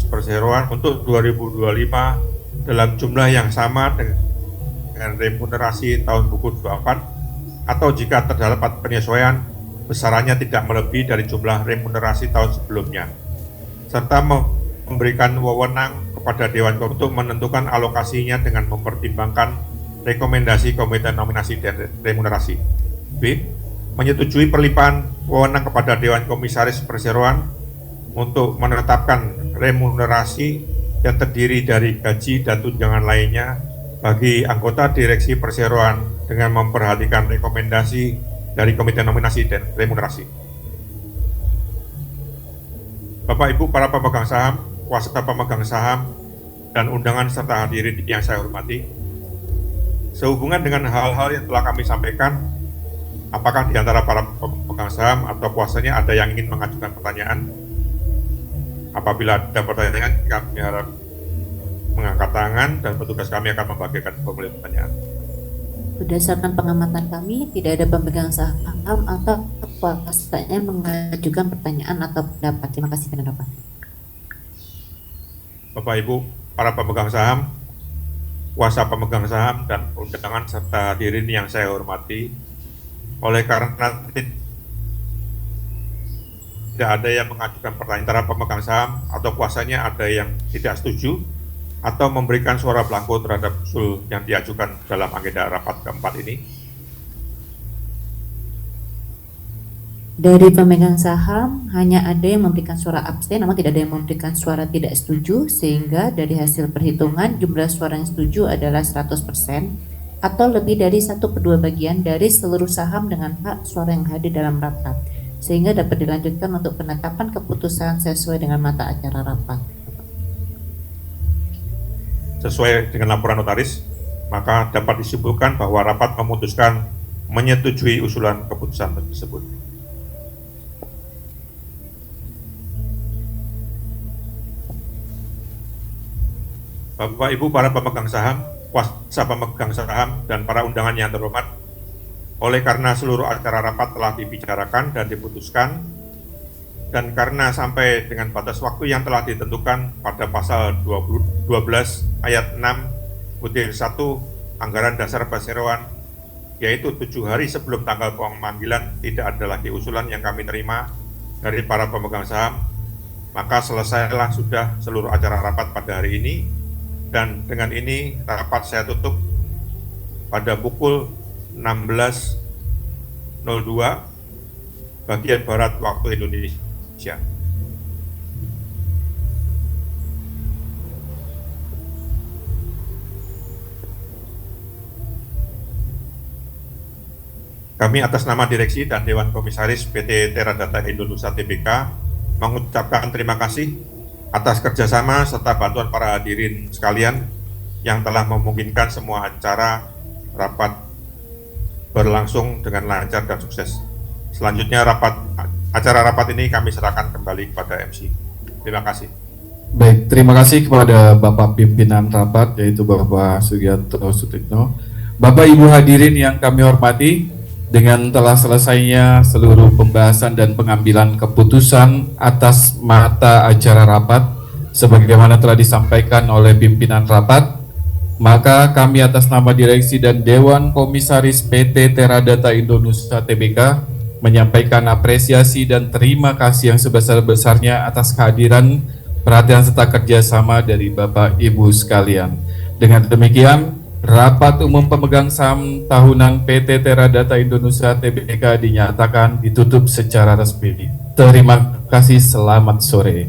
Perseroan untuk 2025 dalam jumlah yang sama dengan remunerasi tahun buku 24, atau jika terdapat penyesuaian, besarannya tidak melebihi dari jumlah remunerasi tahun sebelumnya, serta memberikan wewenang kepada Dewan untuk menentukan alokasinya dengan mempertimbangkan rekomendasi Komite Nominasi dan Remunerasi. B. Menyetujui perlimpahan wewenang kepada Dewan Komisaris Perseroan untuk menetapkan remunerasi yang terdiri dari gaji dan tunjangan lainnya bagi anggota direksi perseroan dengan memperhatikan rekomendasi dari Komite Nominasi dan Remunerasi. Bapak Ibu para pemegang saham, kuasa pemegang saham, dan undangan serta hadirin yang saya hormati. Sehubungan dengan hal-hal yang telah kami sampaikan, apakah di antara para pemegang saham atau kuasanya ada yang ingin mengajukan pertanyaan? Apabila ada pertanyaan, kami harap mengangkat tangan dan petugas kami akan membagikan formulir pertanyaan. Berdasarkan pengamatan kami, tidak ada pemegang saham atau kuasanya mengajukan pertanyaan atau pendapat. Terima kasih pendapat. Bapak Ibu, para pemegang saham, kuasa pemegang saham, dan undangan serta hadirin yang saya hormati, oleh karena tidak ada yang mengajukan pertanyaan antara pemegang saham atau kuasanya ada yang tidak setuju atau memberikan suara blanko terhadap usul yang diajukan dalam agenda rapat keempat ini. Dari pemegang saham, hanya ada yang memberikan suara abstain, namun tidak ada yang memberikan suara tidak setuju, sehingga dari hasil perhitungan jumlah suara yang setuju adalah 100% atau lebih dari 1/2 bagian dari seluruh saham dengan hak suara yang hadir dalam rapat, sehingga dapat dilanjutkan untuk penetapan keputusan sesuai dengan mata acara rapat. Sesuai dengan laporan notaris, maka dapat disimpulkan bahwa rapat memutuskan menyetujui usulan keputusan tersebut. Bapak Ibu para pemegang saham, kuasa pemegang saham, dan para undangan yang terhormat, oleh karena seluruh acara rapat telah dibicarakan dan diputuskan, dan karena sampai dengan batas waktu yang telah ditentukan pada pasal 12 ayat 6(1) Anggaran Dasar Perseroan, yaitu 7 hari sebelum tanggal pemanggilan tidak ada lagi usulan yang kami terima dari para pemegang saham, maka selesailah sudah seluruh acara rapat pada hari ini, dan dengan ini rapat saya tutup pada pukul 16.02 bagian Barat waktu Indonesia. Kami atas nama Direksi dan Dewan Komisaris PT Teradata Indonesia Tbk mengucapkan terima kasih atas kerjasama serta bantuan para hadirin sekalian yang telah memungkinkan semua acara rapat berlangsung dengan lancar dan sukses. Selanjutnya acara rapat ini kami serahkan kembali kepada MC. Terima kasih. Baik, terima kasih kepada Bapak Pimpinan Rapat, yaitu Bapak Sugianto Sutikno. Bapak Ibu hadirin yang kami hormati, dengan telah selesainya seluruh pembahasan dan pengambilan keputusan atas mata acara rapat, sebagaimana telah disampaikan oleh pimpinan rapat, maka kami atas nama Direksi dan Dewan Komisaris PT Teradata Indonesia Tbk menyampaikan apresiasi dan terima kasih yang sebesar-besarnya atas kehadiran, perhatian serta kerjasama dari Bapak Ibu sekalian. Dengan demikian, Rapat Umum Pemegang Saham Tahunan PT Teradata Indonesia Tbk dinyatakan ditutup secara resmi. Terima kasih, selamat sore.